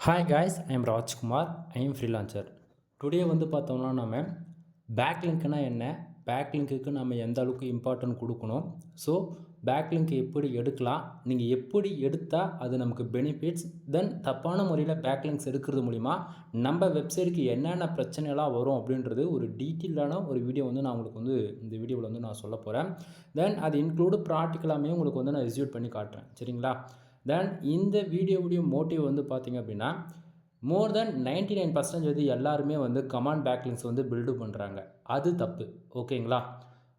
Hi guys, I am Rajkumar. I am freelancer. Today வந்து பார்த்தோம்னா நம்ம பேக்லிங்க்னா என்ன, பேக்லிங்க்குக்கு நம்ம எந்த அளவுக்கு இம்பார்ட்டன்ட் கொடுக்கணும், ஸோ பேக்லிங்க் எப்படி எடுக்கலாம், நீங்கள் எப்படி எடுத்தால் அது நமக்கு பெனிஃபிட்ஸ், தென் தப்பான முறையில் பேக்லிங்க்ஸ் எடுக்கிறது மூலிமா நம்ம வெப்சைட்டுக்கு என்னென்ன பிரச்சனைலாம் வரும் அப்படின்றது ஒரு டீட்டெயிலான ஒரு வீடியோ வந்து நான் உங்களுக்கு வந்து இந்த வீடியோவில் வந்து நான் சொல்ல போகிறேன். தென் அது இன்க்ளூடு ப்ராக்டிக்கலாமே உங்களுக்கு வந்து நான் எக்ஸிக்யூட் பண்ணி காட்டுறேன். சரிங்களா? தென் இந்த வீடியோவுடைய மோட்டிவ் வந்து பார்த்திங்க அப்படின்னா, மோர் தென் 99% வந்து எல்லாருமே வந்து கமாண்ட் பேக்லிங்க்ஸ் வந்து பில்டு பண்ணுறாங்க. அது தப்பு. ஓகேங்களா?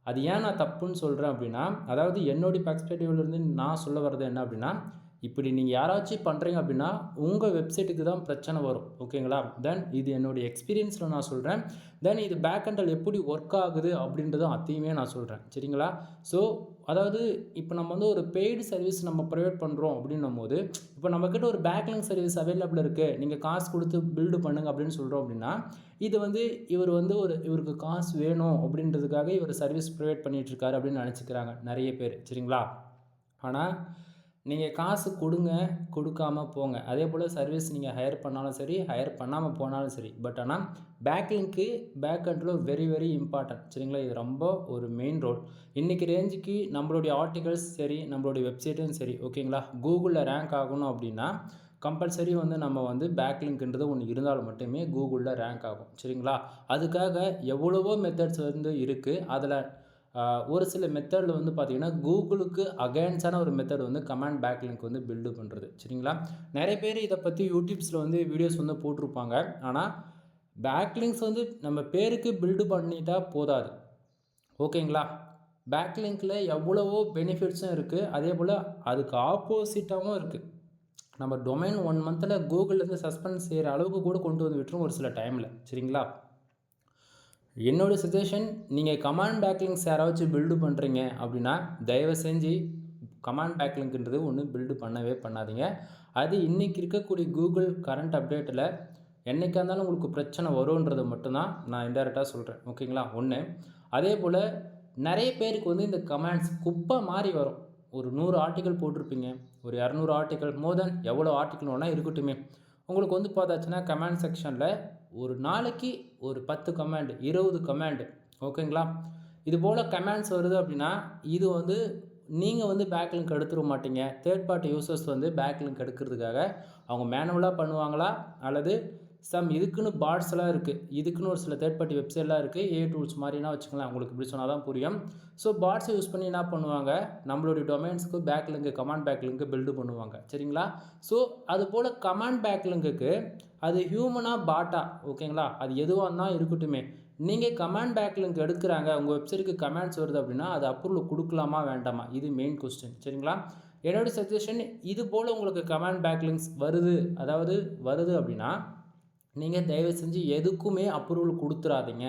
அது ஏன் நான் தப்புன்னு சொல்கிறேன் அப்படின்னா, அதாவது என்னுடைய பெர்ஸ்பெக்டிவ்லேருந்து நான் சொல்ல வர்றது என்ன அப்படின்னா, இப்படி நீங்கள் யாராச்சும் பண்ணுறீங்க அப்படின்னா உங்கள் வெப்சைட்டுக்கு தான் பிரச்சனை வரும். ஓகேங்களா? தென் இது என்னுடைய எக்ஸ்பீரியன்ஸில் நான் சொல்கிறேன். தென் இது பேக் எண்டில் எப்படி ஒர்க் ஆகுது அப்படின்றத அதையுமே நான் சொல்கிறேன். சரிங்களா? ஸோ அதாவது இப்போ நம்ம வந்து ஒரு பெய்டு சர்வீஸ் நம்ம ப்ரொவைட் பண்ணுறோம் அப்படின்னும்போது, இப்போ நம்மக்கிட்ட ஒரு பேக்லிங்க் சர்வீஸ் அவைலபிள் இருக்குது, நீங்கள் காசு கொடுத்து பில்டு பண்ணுங்க அப்படின்னு சொல்கிறோம் அப்படின்னா, இது வந்து இவர் வந்து இவருக்கு காசு வேணும் அப்படின்றதுக்காக இவர் சர்வீஸ் ப்ரொவைட் பண்ணிகிட்ருக்காரு அப்படின்னு நினச்சிக்கிறாங்க நிறைய பேர். சரிங்களா? ஆனால் நீங்கள் காசு கொடுங்க, கொடுக்காம போங்க. அதே போல் சர்வீஸ் நீங்கள் ஹையர் பண்ணாலும் சரி, ஹையர் பண்ணாமல் போனாலும் சரி. பட் ஆனால் பேக்லிங்க்கு பேக் எண்டில் வெரி வெரி இம்பார்ட்டன்ட். சரிங்களா? இது ரொம்ப ஒரு மெயின் ரோல். இன்றைக்கி ரேஞ்சுக்கு நம்மளுடைய ஆர்டிகல்ஸ் சரி, நம்மளுடைய வெப்சைட்டும் சரி, ஓகேங்களா, கூகுளில் ரேங்க் ஆகணும் அப்படின்னா கம்பல்சரி வந்து நம்ம வந்து பேக்லிங்க்ன்றது ஒன்று இருந்தால் மட்டுமே கூகுளில் ரேங்க் ஆகும். சரிங்களா? அதுக்காக எவ்வளவோ மெத்தட்ஸ் வந்து இருக்குது. அதில் ஒரு சில மெத்தடில் வந்து பார்த்திங்கன்னா கூகுளுக்கு அகேன்ஸ்டான ஒரு மெத்தட் வந்து கமாண்ட் பேக்லிங்க் வந்து பில்டு பண்ணுறது. சரிங்களா? நிறைய பேர் இதை பற்றி யூடியூப்ஸில் வந்து வீடியோஸ் வந்து போட்டிருப்பாங்க. ஆனால் பேக்லிங்க்ஸ் வந்து நம்ம பேருக்கு பில்டு பண்ணிட்டா போதாது. ஓகேங்களா? பேக்லிங்கில் எவ்வளவோ பெனிஃபிட்ஸும் இருக்குது, அதே போல் அதுக்கு ஆப்போசிட்டாகவும் இருக்குது. நம்ம டொமைன் 1 மந்தில் கூகுள்லேருந்து சஸ்பெண்ட் செய்கிற அளவுக்கு கூட கொண்டு வந்து விட்டுரும் ஒரு சில டைமில். சரிங்களா? என்னோடய சஜஷன், நீங்கள் கமாண்ட் பேக்லிங்க்ஸ் யாராச்சும் பில்டு பண்ணுறீங்க அப்படின்னா தயவு செஞ்சு கமாண்ட் பேக்லிங்க்ன்றது ஒன்று பில்டு பண்ணவே பண்ணாதீங்க. அது இன்றைக்கி இருக்கக்கூடிய கூகுள் கரண்ட் அப்டேட்டில் என்றைக்கா இருந்தாலும் உங்களுக்கு பிரச்சனை வரும்ன்றதை மட்டும்தான் நான் இன்டெரக்டாக சொல்கிறேன். ஓகேங்களா? ஒன்று. அதே போல் நிறைய பேருக்கு வந்து இந்த கமெண்ட்ஸ் குப்பை மாதிரி வரும். ஒரு 100 ஆர்டிக்கல் போட்டிருப்பீங்க, ஒரு 200 ஆர்டிக்கல், மோர் தென் எவ்வளோ ஆர்டிக்கல் வேணால் இருக்கட்டுமே, உங்களுக்கு வந்து பார்த்தாச்சுன்னா கமெண்ட் செக்ஷனில் ஒரு நாளைக்கு ஒரு 10 கமெண்ட், 20 கமெண்ட், ஓகேங்களா, இது போல் கமெண்ட்ஸ் வருது அப்படின்னா இது வந்து நீங்கள் வந்து பேக்லிங்க் எடுத்துட மாட்டீங்க. தேர்ட் பார்ட்டி யூசர்ஸ் வந்து பேக்லிங்க் எடுக்கிறதுக்காக அவங்க மேனுவலாக பண்ணுவாங்களா, அல்லது இதுக்குன்னு பாட்ஸ்லாம் இருக்குது, இதுக்குன்னு ஒரு சில தேர்ட் பார்ட்டி வெப்சைட்லாம் இருக்குது, ஏ டூல்ஸ் மாதிரினா வச்சுக்கலாம். உங்களுக்கு இப்படி சொன்னால் தான் புரியும். ஸோ பாட்ஸை யூஸ் பண்ணி என்ன பண்ணுவாங்க, நம்மளுடைய டொமைன்ஸுக்கு பேக்லிங்க் கமாண்ட் பேக்லிங்க் பில்டு பண்ணுவாங்க. சரிங்களா? ஸோ அது போல் கமாண்ட் பேக்லிங்க்கு அது ஹியூமனா பாட்டா, ஓகேங்களா, அது எதுவாக தான் இருக்கட்டுமே, நீங்கள் கமாண்ட் பேக்லிங்க் எடுக்கிறாங்க, உங்கள் வெப்சைட்டுக்கு கமெண்ட்ஸ் வருது அப்படின்னா அது அப்ரூவல் கொடுக்கலாமா வேண்டாமா, இது மெயின் கொஸ்டின். சரிங்களா? என்னோடய சஜஷன், இது போல் உங்களுக்கு கமாண்ட் பேக்லிங்க்ஸ் வருது, அதாவது வருது அப்படின்னா நீங்கள் தயவு செஞ்சு எதுக்குமே அப்ரூவல் கொடுத்துறாதீங்க.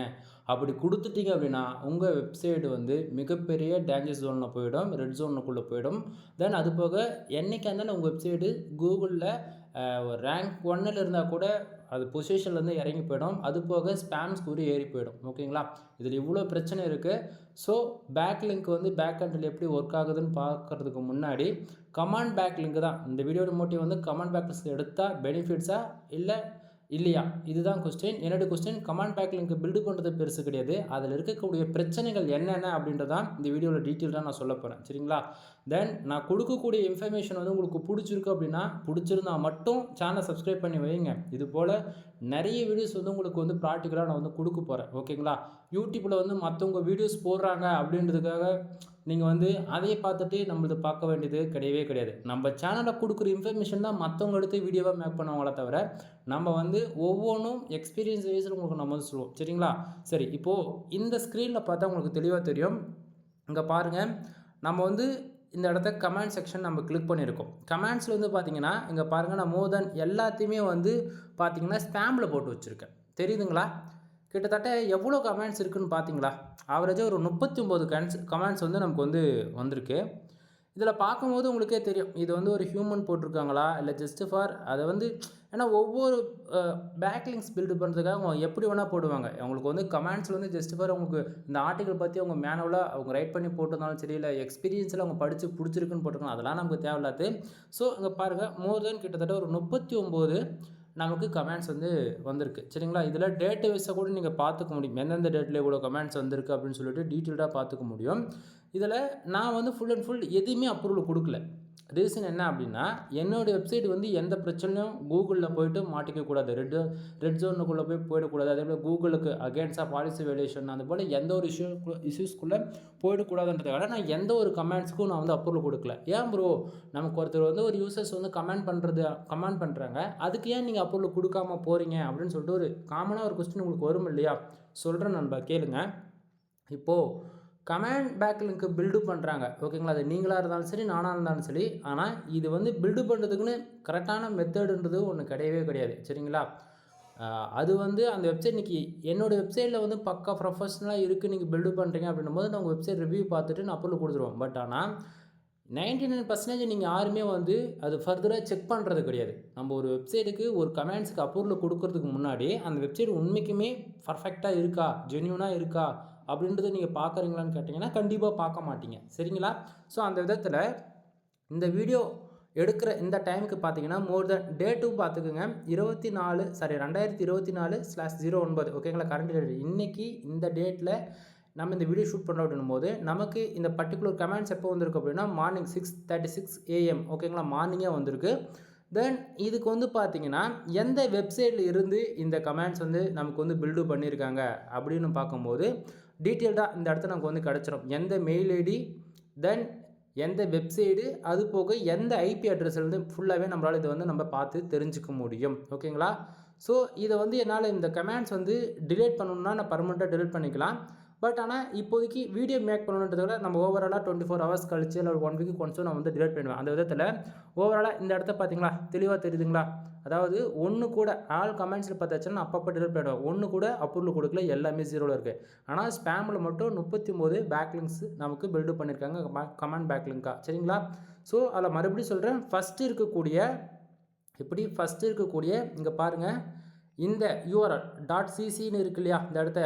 அப்படி கொடுத்துட்டீங்க அப்படின்னா உங்கள் வெப்சைட் வந்து மிகப்பெரிய டேஞ்சர் ஜோனில் போயிடும், ரெட் ஜோனுக்குள்ளே போயிடும். தென் அது போக என்றைக்கா இருந்தாலும் உங்கள் வெப்சைட்டு கூகுளில் ரேங்க் 1ல் இருந்தால் கூட அது பொசிஷன்லேருந்து இறங்கி போயிடும். அது போக ஸ்பேம் ஸ்கோர் ஏறி போயிடும். ஓகேங்களா? இதில் இவ்வளோ பிரச்சனை இருக்குது. ஸோ பேக்லிங்க் வந்து பேக் எண்டில் எப்படி ஒர்க் ஆகுதுன்னு பார்க்குறதுக்கு முன்னாடி கமாண்ட் பேக்லிங்க் தான் இந்த வீடியோட மோட்டிவ். வந்து கமாண்ட் பேக்லிங்க் எடுத்தால் பெனிஃபிட்ஸா இல்லை இல்லையா, இதுதான் கொஸ்டின். என்னோடய கொஸ்டின், கமாண்ட் பேக்லிங்க் பில்டு பண்ணுறது பெருசு கிடையாது, அதில் இருக்கக்கூடிய பிரச்சனைகள் என்னென்ன அப்படின்றதான் இந்த வீடியோவில் டீட்டெயிலாக நான் சொல்ல போகிறேன். சரிங்களா? தென் நான் கொடுக்கக்கூடிய இன்ஃபர்மேஷன் வந்து உங்களுக்கு பிடிச்சிருக்கு அப்படின்னா, பிடிச்சிருந்தா மட்டும் சேனலை சப்ஸ்கிரைப் பண்ணி வைங்க. இது போல் நிறைய வீடியோஸ் வந்து உங்களுக்கு வந்து ப்ராக்டிக்கலாக நான் வந்து கொடுக்க போகிறேன். ஓகேங்களா? யூடியூப்பில் வந்து மற்றவங்க வீடியோஸ் போடுறாங்க அப்படின்றதுக்காக நீங்கள் வந்து அதையே பார்த்துட்டு நம்மளது பார்க்க வேண்டியது கிடையவே கிடையாது. நம்ம சேனலில் கொடுக்குற இன்ஃபர்மேஷன் தான் மற்றவங்க எடுத்து வீடியோவாக மேக் பண்ணுவாங்களே தவிர, நம்ம வந்து ஒவ்வொன்றும் எக்ஸ்பீரியன்ஸ் வைஸில் உங்களுக்கு நம்ம வந்து சொல்லுவோம். சரிங்களா? சரி, இப்போது இந்த ஸ்க்ரீனில் பார்த்தா உங்களுக்கு தெளிவாக தெரியும். இங்கே பாருங்கள், நம்ம வந்து இந்த இடத்த கமெண்ட் செக்ஷன் நம்ம கிளிக் பண்ணியிருக்கோம். கமெண்ட்ஸில் வந்து பார்த்தீங்கன்னா இங்கே பாருங்கள், நான் மோர் தென் எல்லாத்தையுமே வந்து பார்த்தீங்கன்னா ஸ்பேமில் போட்டு வச்சுருக்கேன். தெரியுதுங்களா? கிட்டத்தட்ட எவ்வளோ கமெண்ட்ஸ் இருக்குதுன்னு பார்த்தீங்களா? ஆவரேஜாக ஒரு 39 கமெண்ட்ஸ் வந்து நமக்கு வந்து வந்திருக்கு. இதில் பார்க்கும்போது உங்களுக்கே தெரியும், இது வந்து ஒரு ஹியூமன் போட்டிருக்காங்களா இல்லை ஜஸ்ட் ஃபார் அதை வந்து, ஏன்னா ஒவ்வொரு பேக்லிங்க்ஸ் பில்டு பண்ணுறதுக்காக அவங்க எப்படி வேணால் போடுவாங்க. அவங்களுக்கு வந்து கமெண்ட்ஸில் வந்து ஜஸ்ட் ஃபார் அவங்களுக்கு இந்த ஆர்டிக்கல் பற்றி அவங்க மேனுவலாக அவங்க ரைட் பண்ணி போட்டிருந்தாலும் சரி, இல்லை எக்ஸ்பீரியன்ஸில் அவங்க படித்து பிடிச்சிருக்குன்னு போட்டிருக்காங்க, அதெல்லாம் நமக்கு தேவையில்லாது. ஸோ இங்கே பாருங்கள், மோர் தென் கிட்டத்தட்ட ஒரு 39 நமக்கு கமெண்ட்ஸ் வந்து வந்திருக்கு சரிங்களா. இதில் டேட் வைஸை கூட நீங்கள் பார்த்துக்க முடியும், எந்தெந்த டேட்டில் இவ்வளோ கமெண்ட்ஸ் வந்திருக்கு அப்படின்னு சொல்லிட்டு டீட்டெயில்டாக பார்த்துக்க முடியும். இதில் நான் வந்து ஃபுல் அண்ட் ஃபுல் எதுவுமே அப்ரூவல் கொடுக்கல. ரீசன் என்ன அப்படின்னா, என்னோடய வெப்சைட் வந்து எந்த பிரச்சனையும் கூகுளில் போய்ட்டு மாட்டிக்கக்கூடாது, ரெட் ஜோனுக்குள்ளே போயிடக்கூடாது. அதே போல் கூகுளுக்கு அகேன்ஸ்டாக பாலிசி வேலியேஷன் அந்த போல் எந்த ஒரு இஷ்யூஸ்க்குள்ளே போயிடக்கூடாதுன்றதுக்காக நான் எந்த ஒரு கமெண்ட்ஸுக்கும் நான் வந்து அப்ரூவல் கொடுக்கல. ஏன் ப்ரோ, நமக்கு ஒருத்தர் வந்து ஒரு யூசர்ஸ் வந்து கமெண்ட் பண்ணுறாங்க, அதுக்கு ஏன் நீங்கள் அப்ரூவல் கொடுக்காம போகிறீங்க அப்படின்னு சொல்லிட்டு ஒரு காமனாக ஒரு கொஸ்டின் உங்களுக்கு வரும் இல்லையா? சொல்கிறேன் நண்பா, கேளுங்க. இப்போது கமெண்ட் பேக் லிங்க்கு பில்டு பண்ணுறாங்க ஓகேங்களா. அது நீங்களாக இருந்தாலும் சரி, நானாக இருந்தாலும் சரி. ஆனால் இது வந்து பில்டு பண்ணுறதுக்குன்னு கரெக்டான மெத்தடுன்றது ஒன்று கிடையவே கிடையாது சரிங்களா. அது வந்து அந்த வெப்சைட் இன்றைக்கி என்னோடய வெப்சைட்டில் வந்து பக்கா ப்ரொஃபஷ்னலாக இருக்குது, நீங்கள் பில்டு பண்ணுறீங்க அப்படின்னும் போது நான் உங்கள் வெப்சைட் ரிவ்யூ பார்த்துட்டு நான் அப்ரூவல் கொடுத்துருவோம். பட் ஆனால் 99% நீங்கள் யாருமே வந்து அது ஃபர்தராக செக் பண்ணுறது கிடையாது. நம்ம ஒரு வெப்சைட்டுக்கு ஒரு கமெண்ட்ஸுக்கு அப்ரூவல் கொடுக்கறதுக்கு முன்னாடி அந்த வெப்சைட் உண்மைக்குமே பர்ஃபெக்டாக இருக்கா, ஜென்யூனாக இருக்கா அப்படின்றத நீங்கள் பார்க்குறீங்களான்னு கேட்டிங்கன்னா கண்டிப்பாக பார்க்க மாட்டீங்க சரிங்களா. ஸோ அந்த விதத்தில் இந்த வீடியோ எடுக்கிற இந்த டைமுக்கு பார்த்தீங்கன்னா மோர் தென் டேட்டு பார்த்துக்குங்க, 2024/09 ஓகேங்களா. கரண்ட் டேட் இன்றைக்கி இந்த டேட்டில் நம்ம இந்த வீடியோ ஷூட் பண்ணுறோம் அப்படின்னும் போது நமக்கு இந்த பர்டிகுலர் கமெண்ட்ஸ் எப்போ வந்திருக்கு அப்படின்னா மார்னிங் 6:36 AM ஓகேங்களா, மார்னிங்கே வந்திருக்கு. தென் இதுக்கு வந்து பார்த்தீங்கன்னா எந்த வெப்சைட்டில் இருந்து இந்த கமெண்ட்ஸ் வந்து நமக்கு வந்து பில்டு பண்ணியிருக்காங்க அப்படின்னு பார்க்கும்போது டீட்டெயில்டாக இந்த இடத்துல நமக்கு வந்து கிடச்சிரும். எந்த மெயில் ஐடி, தென் எந்த வெப்சைடு, அது போக எந்த ஐபி அட்ரஸ்லேருந்து ஃபுல்லாகவே நம்மளால் இதை வந்து நம்ம பார்த்து தெரிஞ்சுக்க முடியும் ஓகேங்களா. ஸோ இதை வந்து என்னால் இந்த கமெண்ட்ஸ் வந்து டிலீட் பண்ணணுன்னா நான் பர்மனெண்ட்டாக டிலீட் பண்ணிக்கலாம். பட் ஆனால் இப்போதைக்கு வீடியோ மேக் பண்ணணுன்றத நம்ம ஓவராலாக 24 ஹவர்ஸ் கழிச்சு இல்லை ஒரு 1 வீக் ஒன்ஸும் நான் வந்து டிலீட் பண்ணுவேன். அந்த விதத்தில் ஓவராலாக இந்த இடத்த பார்த்தீங்களா, தெளிவாக தெரியுதுங்களா. அதாவது ஒன்று கூட ஆல் கமெண்ட்ஸில் பார்த்தாச்சுன்னா நான் அப்பப்போ டிலீட் பண்ணிடுவேன். ஒன்று கூட அப்ரூவல் கொடுக்கல, எல்லாமே ஜீரோவில் இருக்குது. ஆனால் ஸ்பேமில் மட்டும் 39 பேக்லிங்ஸ் நமக்கு பில்டு பண்ணியிருக்காங்க, கமெண்ட் பேக்லிங்காக சரிங்களா. ஸோ அதில் மறுபடியும் சொல்கிறேன், ஃபஸ்ட்டு இருக்கக்கூடிய இங்கே பாருங்கள், இந்த URL .ccன்னு இருக்கு இல்லையா, இந்த இடத்த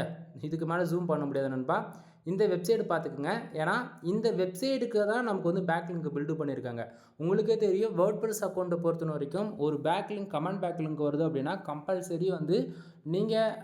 இதுக்கு மேலே ஜூம் பண்ண முடியாது நண்பா. இந்த வெப்சைட் பார்த்துக்குங்க, ஏன்னா இந்த வெப்சைட்டுக்கு தான் நமக்கு வந்து பேக்லிங்க் பில்டு பண்ணியிருக்காங்க. உங்களுக்கே தெரியும், வேர்ட்பிரஸ் அக்கௌண்ட்டை பொறுத்த வரைக்கும் ஒரு பேக்லிங்க் கமெண்ட் பேக்லிங்க் வருது அப்படின்னா கம்பல்சரி வந்து நீங்கள்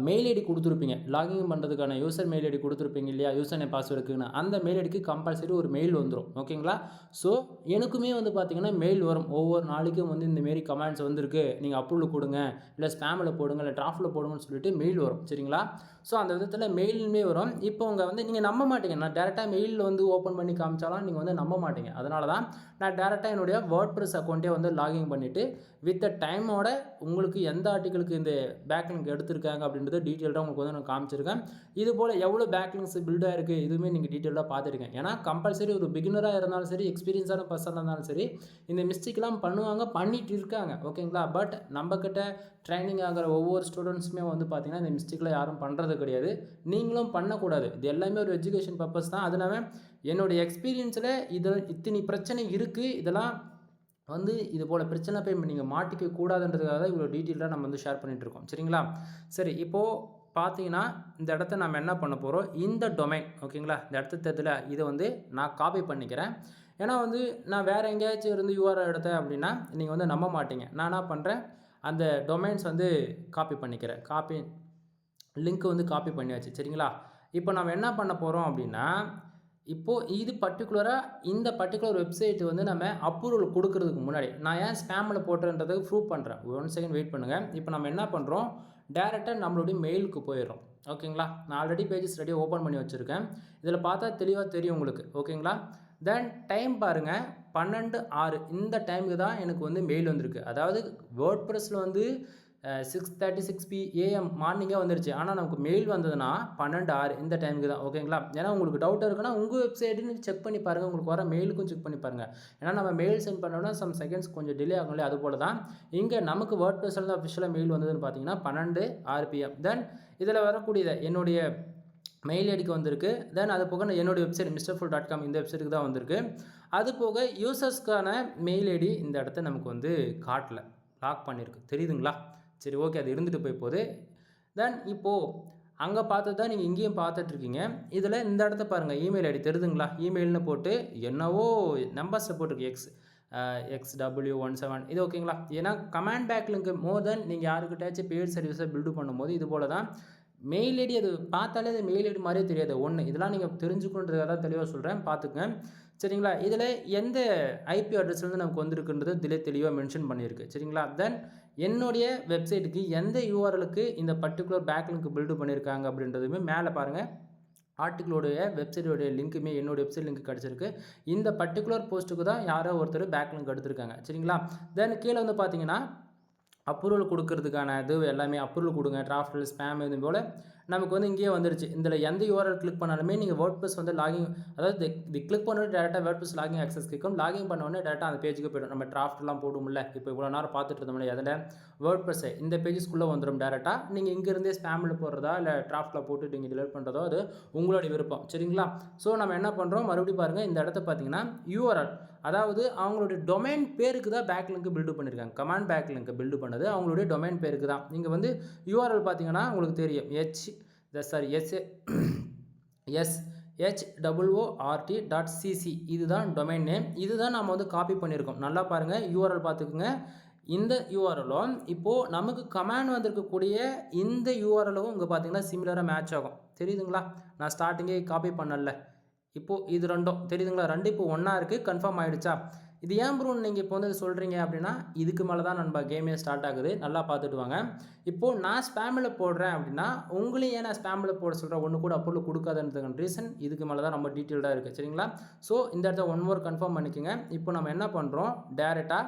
மெயில் ஐடி கொடுத்துருப்பீங்க, லாகின் பண்ணுறதுக்கான யூசர் மெயில் ஐடி கொடுத்துருப்பீங்க இல்லையா, யூசர் நேம் பாஸ்வேர்டுக்குன்னு. அந்த மெயில் ஐடிக்கு கம்பல்சரி ஒரு மெயில் வந்துடும் ஓகேங்களா. ஸோ எனக்குமே வந்து பார்த்திங்கன்னா மெயில் வரும், ஒவ்வொரு நாளைக்கும் வந்து இந்தமாரி கமெண்ட்ஸ் வந்திருக்கு, நீங்கள் அப்ரூவல் கொடுங்க, இல்லை ஸ்பேமில் போடுங்க, இல்லை டிராஃப்டில் போடுங்கன்னு சொல்லிட்டு மெயில் வரும் சரிங்களா. ஸோ அந்த விதத்தில் மெயிலுமே வரும். இப்போ உங்கள் வந்து நீங்கள் நம்ப மாட்டீங்க, நான் டேரெக்டாக மெயிலில் வந்து ஓப்பன் பண்ணி காமிச்சாலும் நீங்கள் வந்து நம்ப மாட்டீங்க. அதனால தான் நான் டேரெக்டாக என்னுடைய வேர்ட்பிரஸ் அக்கௌண்ட்டே வந்து லாகின் பண்ணிவிட்டு வித் டைமோட உங்களுக்கு எந்த ஆர்டிகளுக்கு இந்த பேக்லிங்க் எடுத்திருக்காங்க அப்படின்றத டீட்டெயில்டாக உங்களுக்கு வந்து நான் காமிச்சிருக்கேன். இது போல் எவ்வளோ பேக்லிங்ஸ் பில்டாக இருக்குது இதுவுமே நீங்கள் டீட்டெயிலாக பார்த்துருக்கேன். ஏன்னா கம்பல்சரி ஒரு பிகினராக இருந்தாலும் சரி, எக்ஸ்பீரியன்ஸான பர்சனாக இருந்தாலும் சரி, இந்த மிஸ்டேக்லாம் பண்ணுவாங்க, பண்ணிட்டு இருக்காங்க ஓகேங்களா. பட் நம்மக்கிட்ட ட்ரைனிங் ஆகிற ஒவ்வொரு ஸ்டூடெண்ட்ஸுமே வந்து பார்த்திங்கன்னா இந்த மிஸ்டேக்கில் யாரும் பண்ணுறது கிடையாது, நீங்களும் பண்ணக்கூடாது. இது எல்லாமே ஒரு எஜுகேஷன் பர்பஸ் தான். அது இல்லாமல் என்னுடைய எக்ஸ்பீரியன்ஸில் இத்தனை பிரச்சனை இருக்குது, இதெல்லாம் வந்து இது போல் பிரச்சனை போய் நீங்கள் மாட்டிக்க கூடாதுன்றதுக்காக இவ்வளோ டீட்டெயிலாக நம்ம வந்து ஷேர் பண்ணிகிட்ருக்கோம் சரிங்களா. சரி, இப்போது பார்த்தீங்கன்னா இந்த இடத்த நம்ம என்ன பண்ண போகிறோம், இந்த டொமைன் ஓகேங்களா, இந்த இடத்த தெரியல, இதை வந்து நான் காப்பி பண்ணிக்கிறேன். ஏன்னா வந்து நான் வேறு எங்கேயாச்சும் இருந்து URL எடுத்தேன் அப்படின்னா நீங்கள் வந்து நம்ப மாட்டீங்க. நான் என்ன பண்ணுறேன், அந்த டொமைன்ஸ் வந்து காப்பி பண்ணிக்கிறேன், லிங்க் வந்து காப்பி பண்ணியாச்சு சரிங்களா. இப்போ நம்ம என்ன பண்ண போகிறோம் அப்படின்னா, இப்போது இது பர்டிகுலராக இந்த பர்டிகுலர் வெப்சைட் வந்து நம்ம அப்ரூவல் கொடுக்கறதுக்கு முன்னாடி நான் ஏன் ஸ்பேமில் போட்டுறதுக்கு ப்ரூவ் பண்ணுறேன். 1 செகண்ட் வெயிட் பண்ணுங்கள். இப்போ நம்ம என்ன பண்ணுறோம், டேரெக்டாக நம்மளுடைய மெயிலுக்கு போயிடுறோம் ஓகேங்களா. நான் ஆல்ரெடி பேஜஸ் ரெடியாக ஓப்பன் பண்ணி வச்சுருக்கேன், இதில் பார்த்தா தெளிவாக தெரியும் உங்களுக்கு ஓகேங்களா. தென் டைம் பாருங்கள், 12:06 இந்த டைமுக்கு தான் எனக்கு வந்து மெயில் வந்திருக்கு. அதாவது வேர்ட்பிரஸில் வந்து 6:36 AM மார்னிங்கே வந்துருச்சு. ஆனால் நமக்கு மெயில் வந்ததுன்னா 12:06 இந்த டைமுக்கு தான் ஓகேங்களா. ஏன்னா உங்களுக்கு டவுட்டாக இருக்குன்னா உங்கள் வெப்சைட்டுன்னு செக் பண்ணி பாருங்கள், உங்களுக்கு வர மெயிலுக்கும் செக் பண்ணி பாருங்கள். ஏன்னா நம்ம மெயில் சென்ட் பண்ணோம்னா சம் செகண்ட்ஸ் கொஞ்சம் டிலே ஆகும் இல்லையா, அது போல தான் இங்கே நமக்கு வேர்ட்பிரஸில் தான் அஃபிஷியலாக மெயில் வந்ததுன்னு பார்த்தீங்கன்னா 12:06 PM. தென் இதில் வரக்கூடியதை என்னுடைய மெயில் ஐடிக்கு வந்திருக்கு. தென் அது போக என்னுடைய வெப்சைட் mrfull.com இந்த வெப்சைட்டுக்கு தான் வந்திருக்கு. அது போக யூசர்ஸ்க்கான மெயில் ஐடி இந்த இடத்த நமக்கு வந்து காட்டல, லாக் பண்ணியிருக்கு, தெரியுதுங்களா. சரி ஓகே, அது இருந்துட்டு போய் போகுது. தென் இப்போது அங்கே பார்த்து தான் நீங்கள் இங்கேயும் பார்த்துட்ருக்கீங்க. இதில் இந்த இடத்த பாருங்கள், இமெயில் ஐடி தெரியுதுங்களா. இமெயில்னு போட்டு என்னவோ நம்பர்ஸை போட்டிருக்கு, XW17 இது ஓகேங்களா. ஏன்னா கமாண்ட் பேக் லிங்க் மோர் தென் நீங்கள் யாருக்கிட்டாச்சும் பெய்ட் சர்வீஸை பில்டு பண்ணும்போது இது போல தான் மெயில் ஐடி அது பார்த்தாலே அது மெயில் ஐடி மாதிரியே தெரியாது ஒன்று. இதெல்லாம் நீங்கள் தெரிஞ்சுக்கணுன்றதை தான் தெளிவாக சொல்கிறேன், பார்த்துக்கங்க சரிங்களா. இதில் எந்த ஐபி அட்ரஸ்லேருந்து நமக்கு வந்திருக்குன்றது இதில் தெளிவாக மென்ஷன் பண்ணியிருக்கு சரிங்களா. தென் என்னுடைய வெப்சைட்டுக்கு எந்த யூஆர்எலுக்கு இந்த பர்டிகுலர் பேக் லிங்க் பில்டு பண்ணியிருக்காங்க அப்படின்றதுமே மேலே பாருங்கள் ஆர்டிக்கிளோடைய வெப்சைட்டோடைய லிங்க்குமே என்னோடய வெப்சைட் லிங்க் கிடச்சிருக்கு. இந்த பர்டிகுலர் போஸ்ட்டுக்கு தான் யாரோ ஒருத்தர் பேக் லிங்க் எடுத்திருக்காங்க சரிங்களா. தென் கீழே வந்து பார்த்தீங்கன்னா அப்ரூவல் கொடுக்கறதுக்கான இது எல்லாமே அப்ரூவல் கொடுங்க, டிராஃப்ட், ஸ்பேம் இது போல் நமக்கு வந்து இங்கேயே வந்துருச்சு. இதில் எந்த யூஆர்எல் கிளிக் பண்ணாலுமே நீங்கள் வேர்ட்ப்ரெஸ் வந்து லாகின், அதாவது இது கிளிக் பண்ணி டேரெக்டாக வேர்ட்ப்ரெஸ் லாகின் ஆக்சஸ் கேட்கும். லாகின் பண்ண உடனே டேரெக்டாக அந்த பேஜுக்கு போய்டும். நம்ம டிராஃப்ட்லாம் போடும்ல, இப்போ இவ்வளோ நேரம் பார்த்துட்டு இருந்தோம்ல அதில் வேர்ட்ப்ரெஸ் இந்த பேஜஸ்க்குள்ளே வந்துடும் டேரெக்டாக. நீங்கள் இங்கேருந்தே ஸ்பேமில் போடுறதா இல்லை டிராஃப்ட்டில் போட்டு நீங்கள் டிலீட் பண்ணுறதோ அது உங்களுடைய விருப்பம் சரிங்களா. ஸோ நம்ம என்ன பண்ணுறோம், மறுபடியும் பாருங்கள் இந்த இடத்த பார்த்தீங்கன்னா யூஆர்எல், அதாவது அவங்களுடைய டொமைன் பேருக்கு தான் பேக் லிங்க் பில்டு பண்ணியிருக்காங்க. கமாண்ட் பேக் லிங்க் பில்டு பண்ணது அவங்களுடைய டொமைன் பேருக்கு தான். நீங்கள் வந்து யூஆர்எல் பார்த்தீங்கன்னா உங்களுக்கு தெரியும் short.cc இதுதான் டொமைன் நேம். இதுதான் நம்ம வந்து காப்பி பண்ணியிருக்கோம். நல்லா பாருங்கள் யூஆர்எல் பார்த்துக்குங்க. இந்த யூஆர்எலும் இப்போது நமக்கு கமாண்ட் வந்திருக்கக்கூடிய இந்த யூஆர்எலும் இங்கே பார்த்தீங்கன்னா சிமிலராக மேட்ச் ஆகும். தெரியுதுங்களா, நான் ஸ்டார்டிங்கே காப்பி பண்ணல. இப்போது இது ரெண்டும் தெரியுதுங்களா, ரெண்டு இப்போ ஒன்றா இருக்குது, கன்ஃபார்ம் ஆகிடுச்சா. இது ஏன் ப்ரோ நீங்கள் இப்போ வந்து சொல்கிறீங்க அப்படின்னா இதுக்கு மேலே தான் நம்ம கேமே ஸ்டார்ட் ஆகுது. நல்லா பார்த்துட்டு வாங்க. இப்போது நான் ஸ்பேமில் போடுறேன் அப்படின்னா உங்களையும் ஏன் நான் ஸ்பேமில் போட சொல்கிறேன், ஒன்று கூட அப்ரூவல் கொடுக்காதுன்றதுக்கான ரீசன் இதுக்கு மேலே தான் ரொம்ப டீட்டெயில்டாக இருக்குது சரிங்களா. ஸோ இந்த இடத்த ஒன் மோர் கன்ஃபார்ம் பண்ணிக்கோங்க. இப்போ நம்ம என்ன பண்ணுறோம், டேரெக்டாக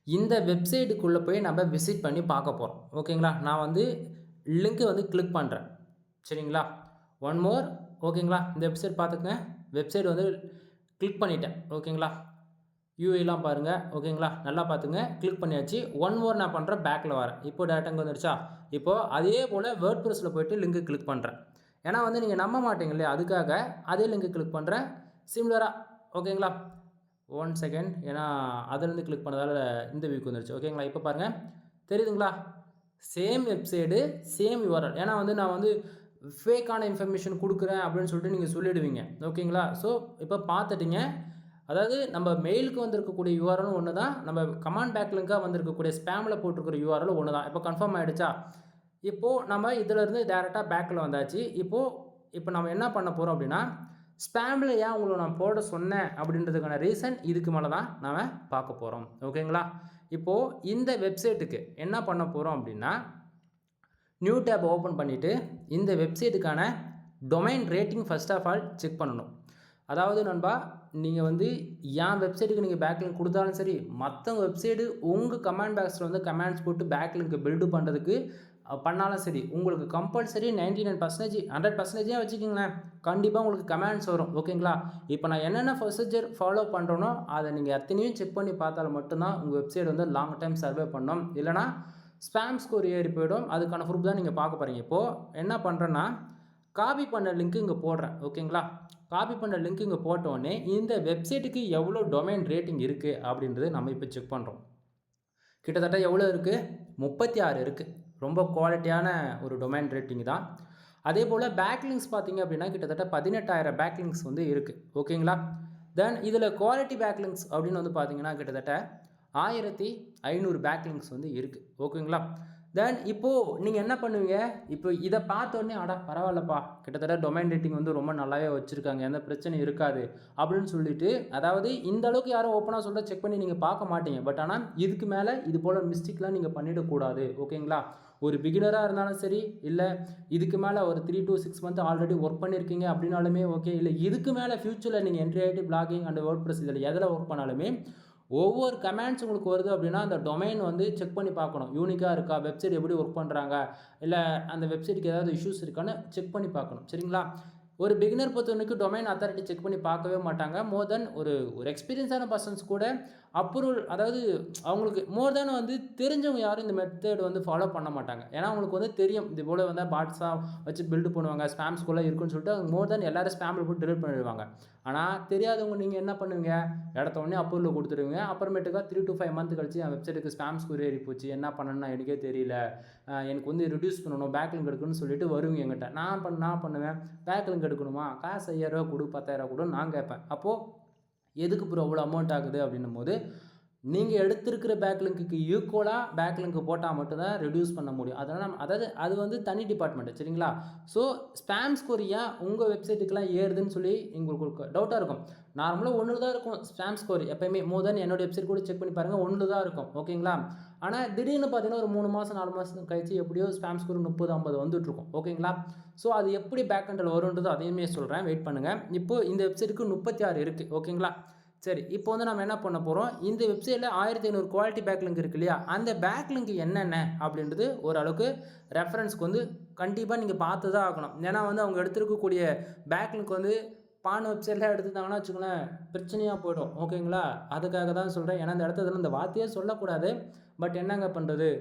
இந்த வெப்சைட்டுக்குள்ளே போய் நம்ம விசிட் பண்ணி பார்க்க போகிறோம் ஓகேங்களா. நான் வந்து லிங்க்கு வந்து கிளிக் பண்ணுறேன் சரிங்களா. ஒன் மோர் ஓகேங்களா. இந்த வெப்சைட் பார்த்துக்கங்க. வெப்சைட் வந்து கிளிக் பண்ணிட்டேன் ஓகேங்களா. யூஐலாம் பாருங்கள் ஓகேங்களா, நல்லா பார்த்துங்க. கிளிக் பண்ணியாச்சு. ஒன் மோர் நான் பண்ணுறேன், பேக்கில் வரேன். இப்போ டேரெக்டாக வந்துடுச்சா. இப்போது அதே போல் வேர்ட்ப்ரெஸ்ஸில் போய்ட்டு லிங்க்கு கிளிக் பண்ணுறேன். ஏன்னா வந்து நீங்கள் நம்ப மாட்டீங்க இல்லையா, அதுக்காக அதே லிங்க்கு கிளிக் பண்ணுறேன் சிமிலராக ஓகேங்களா. 1 செகண்ட், ஏன்னா அதிலேருந்து கிளிக் பண்ணதால் இந்த வியூக்கு வந்துடுச்சு ஓகேங்களா. இப்போ பாருங்கள் தெரியுதுங்களா, சேம் வெப்சைடு சேம் யூஆர்எல். ஏன்னா வந்து நான் வந்து ஃபேக்கான இன்ஃபர்மேஷன் கொடுக்குறேன் அப்படின்னு சொல்லிட்டு நீங்கள் சொல்லிவிடுவீங்க ஓகேங்களா. ஸோ இப்போ பார்த்துட்டிங்க, அதாவது நம்ம மெயிலுக்கு வந்திருக்கக்கூடிய யூஆர்எலும் ஒன்று தான், நம்ம கமாண்ட் பேக் லிங்காக வந்திருக்கக்கூடிய ஸ்பேமில் போட்டிருக்கிற யூஆர்எலும் ஒன்று தான். இப்போ கன்ஃபார்ம் ஆகிடுச்சா. இப்போது நம்ம இதிலேருந்து டேரெக்டாக பேக்கில் வந்தாச்சு. இப்போ நம்ம என்ன பண்ண போகிறோம் அப்படின்னா, ஸ்பேமில் ஏன் உங்களை நான் போட சொன்னேன் அப்படின்றதுக்கான ரீசன் இதுக்கு மேலே தான் நாம் பார்க்க போகிறோம் ஓகேங்களா. இப்போது இந்த வெப்சைட்டுக்கு என்ன பண்ண போகிறோம் அப்படின்னா, நியூ டேப் ஓப்பன் பண்ணிவிட்டு இந்த வெப்சைட்டுக்கான domain rating first of all check பண்ணணும். அதாவது நண்பா, நீங்கள் வந்து என் வெப்சைட்டுக்கு நீங்கள் பேக்லிங்க் கொடுத்தாலும் சரி, மற்றவங்க வெப்சைட்டு உங்கள் கமெண்ட் பாக்ஸில் வந்து கமெண்ட்ஸ் போட்டு பேக்லிங்க் பில்டு பண்ணுறதுக்கு பண்ணாலும் சரி, உங்களுக்கு கம்பல்சரி 99% 100% வச்சுக்கிங்களேன், கண்டிப்பாக உங்களுக்கு கமெண்ட்ஸ் வரும் ஓகேங்களா. இப்போ நான் என்னென்ன ப்ரொசீஜர் ஃபாலோ பண்ணுறேனோ அதை நீங்கள் எத்தனையும் செக் பண்ணி பார்த்தாலும் மட்டும்தான் உங்கள் வெப்சைட் வந்து லாங் டைம் சர்வே பண்ணணும். இல்லைனா ஸ்பேம் ஸ்கோர் ஏறி போயிடும். அதுக்கான ப்ரூஃப் தான் நீங்கள் பார்க்க போகிறீங்க. இப்போது என்ன பண்ணுறேன்னா, காப்பி பண்ண லிங்க்கு இங்கே போடுறேன் ஓகேங்களா. காப்பி பண்ண லிங்க் இங்கே போட்டோடனே இந்த வெப்சைட்டுக்கு எவ்வளோ டொமைன் ரேட்டிங் இருக்குது அப்படின்றது நம்ம இப்போ செக் பண்ணுறோம். கிட்டத்தட்ட எவ்வளோ இருக்குது, 36 இருக்குது. ரொம்ப குவாலிட்டியான ஒரு டொமைன் ரேட்டிங் தான். அதே போல் பேக்லிங்க்ஸ் பார்த்திங்க அப்படின்னா கிட்டத்தட்ட 18,000 பேக்லிங்க்ஸ் வந்து இருக்குது ஓகேங்களா. தென் இதில் குவாலிட்டி பேக்லிங்க்ஸ் அப்படின்னு வந்து பார்த்திங்கன்னா கிட்டத்தட்ட 1500 பேக்லிங்க்ஸ் வந்து இருக்குது ஓகேங்களா. தென் இப்போது நீங்கள் என்ன பண்ணுவீங்க, இப்போ இதை பார்த்தோன்னே அடா பரவாயில்லப்பா, கிட்டத்தட்ட டொமைன் ரேட்டிங் வந்து ரொம்ப நல்லாவே வச்சுருக்காங்க, எந்த பிரச்சனையும் இருக்காது அப்படின்னு சொல்லிட்டு, அதாவது இந்த அளவுக்கு யாரும் ஓப்பனாக சொல்ல செக் பண்ணி நீங்கள் பார்க்க மாட்டீங்க. பட் ஆனால் இதுக்கு மேலே இது போல் மிஸ்டேக்லாம் நீங்கள் பண்ணிடக்கூடாது ஓகேங்களா. ஒரு பிகினராக இருந்தாலும் சரி, இல்லை இதுக்கு மேலே ஒரு 3 to 6 மந்த் ஆல்ரெடி ஒர்க் பண்ணியிருக்கீங்க அப்படின்னாலுமே ஓகே, இல்லை இதுக்கு மேலே ஃப்யூச்சரில் நீங்கள் என்ட்ரி ஆகிட்டு பிளாகிங் அண்ட் வேர்ட்ப்ரெஸ் இதில் எதில் ஒர்க் பண்ணாலுமே ஒவ்வொரு கமெண்ட்ஸ் உங்களுக்கு வருது அப்படின்னா அந்த டொமைன் வந்து செக் பண்ணி பார்க்கணும். யூனிக்காக இருக்கா, வெப்சைட் எப்படி ஒர்க் பண்ணுறாங்க, இல்லை அந்த வெப்சைட்டுக்கு ஏதாவது இஷ்யூஸ் இருக்கான்னு செக் பண்ணி பார்க்கணும் சரிங்களா. ஒரு பிகினர் பொறுத்த வரைக்கும் டொமைன் அத்தாரிட்டி செக் பண்ணி பார்க்கவே மாட்டாங்க. மோர் தென் ஒரு எக்ஸ்பீரியன்ஸான பர்சன்ஸ் கூட அப்ரூவல், அதாவது அவங்களுக்கு மோர் தென் வந்து தெரிஞ்சவங்க யாரும் இந்த மெத்தட் வந்து ஃபாலோ பண்ண மாட்டாங்க. ஏன்னா அவங்களுக்கு வந்து தெரியும் இது போல் வந்து பாட்ஸாக வச்சு பில்டு பண்ணுவாங்க, ஸ்பேம்ஸ்குள்ளே இருக்குன்னு சொல்லிட்டு அவங்க மோர் தென் எல்லாரும் ஸ்பேமில் போட்டு டிலீட் பண்ணிடுவாங்க. ஆனால் தெரியாதவங்க நீங்கள் என்ன பண்ணுவீங்க, இடத்த உடனே அப்ரூவல் கொடுத்துருவீங்க. அப்புறமேட்டுக்கா 3 to 5 மந்த் கழிச்சு என் வெப்சைட்டுக்கு ஸ்பேம் ஸ்கோர் ஏறி போச்சு, என்ன பண்ணணும்னா எனக்கே தெரியல, எனக்கு வந்து ரிடியூஸ் பண்ணணும், பேக்லிங்க் எடுக்கணும்னு சொல்லிட்டு வருவீங்க என்கிட்ட. நான் பண்ணுவேன், பேக்லிங்க் எடுக்கணுமா, காசு 5000 ரூபா கொடு, 10,000 கொடுன்னு நான் கேட்பேன். அப்போது எதுக்கு ப்ரோ அவ்வளோ அமௌண்ட் ஆகுது அப்படின்னும் போது, நீங்கள் எடுத்திருக்கிற பேக்லிங்க்கு ஈக்குவலாக பேக்லிங்க் போட்டால் மட்டும்தான் ரெடியூஸ் பண்ண முடியும். அதனால் அதாவது அது வந்து தனி டிபார்ட்மெண்ட் சரிங்களா. ஸோ ஸ்பேம் ஸ்கோர் ஏன் உங்கள் வெப்சைட்டுக்கெலாம் ஏறுதுன்னு சொல்லி உங்களுக்கு டவுட்டாக இருக்கும். நார்மலாக ஒன்று தான் இருக்கும் ஸ்பேம் ஸ்கோர் எப்போயுமே. மோர் தென் என்னோடய வெப்சைட் கூட செக் பண்ணி பாருங்கள், ஒன்று தான் இருக்கும் ஓகேங்களா. ஆனால் திடீர்னு பார்த்தீங்கன்னா ஒரு 3 மாதம் 4 மாதம் கழிச்சு எப்படியோ ஸ்பேம் ஸ்கோர் 30-50 வந்துட்டுருக்கும் ஓகேங்களா. ஸோ அது எப்படி பேக் எண்டில் வரும்ன்றது அதையுமே சொல்கிறேன், வெயிட் பண்ணுங்கள். இப்போது இந்த வெப்சைட்டுக்கு 36 இருக்குது ஓகேங்களா. சரி, இப்போ வந்து நம்ம என்ன பண்ண போகிறோம், இந்த வெப்சைட்டில் 1500 குவாலிட்டி பேக்லிங்க் இருக்கு இல்லையா, அந்த பேக்லிங்க் என்னென்ன அப்படின்றது ஓரளவுக்கு ரெஃபரன்ஸ்க்கு வந்து கண்டிப்பாக நீங்கள் பார்த்து தான் ஆகணும். ஏன்னா வந்து அவங்க எடுத்துருக்கக்கூடிய பேக்லிங்க் வந்து பான் வெப்சைட்டில் எடுத்துட்டாங்கன்னா வச்சுக்கோங்களேன் பிரச்சனையாக போய்டும் ஓகேங்களா. அதுக்காக தான் சொல்கிறேன். ஏன்னா இந்த இடத்துல இந்த வார்த்தையே சொல்லக்கூடாது. பட் என்னங்க பண்ணுறது,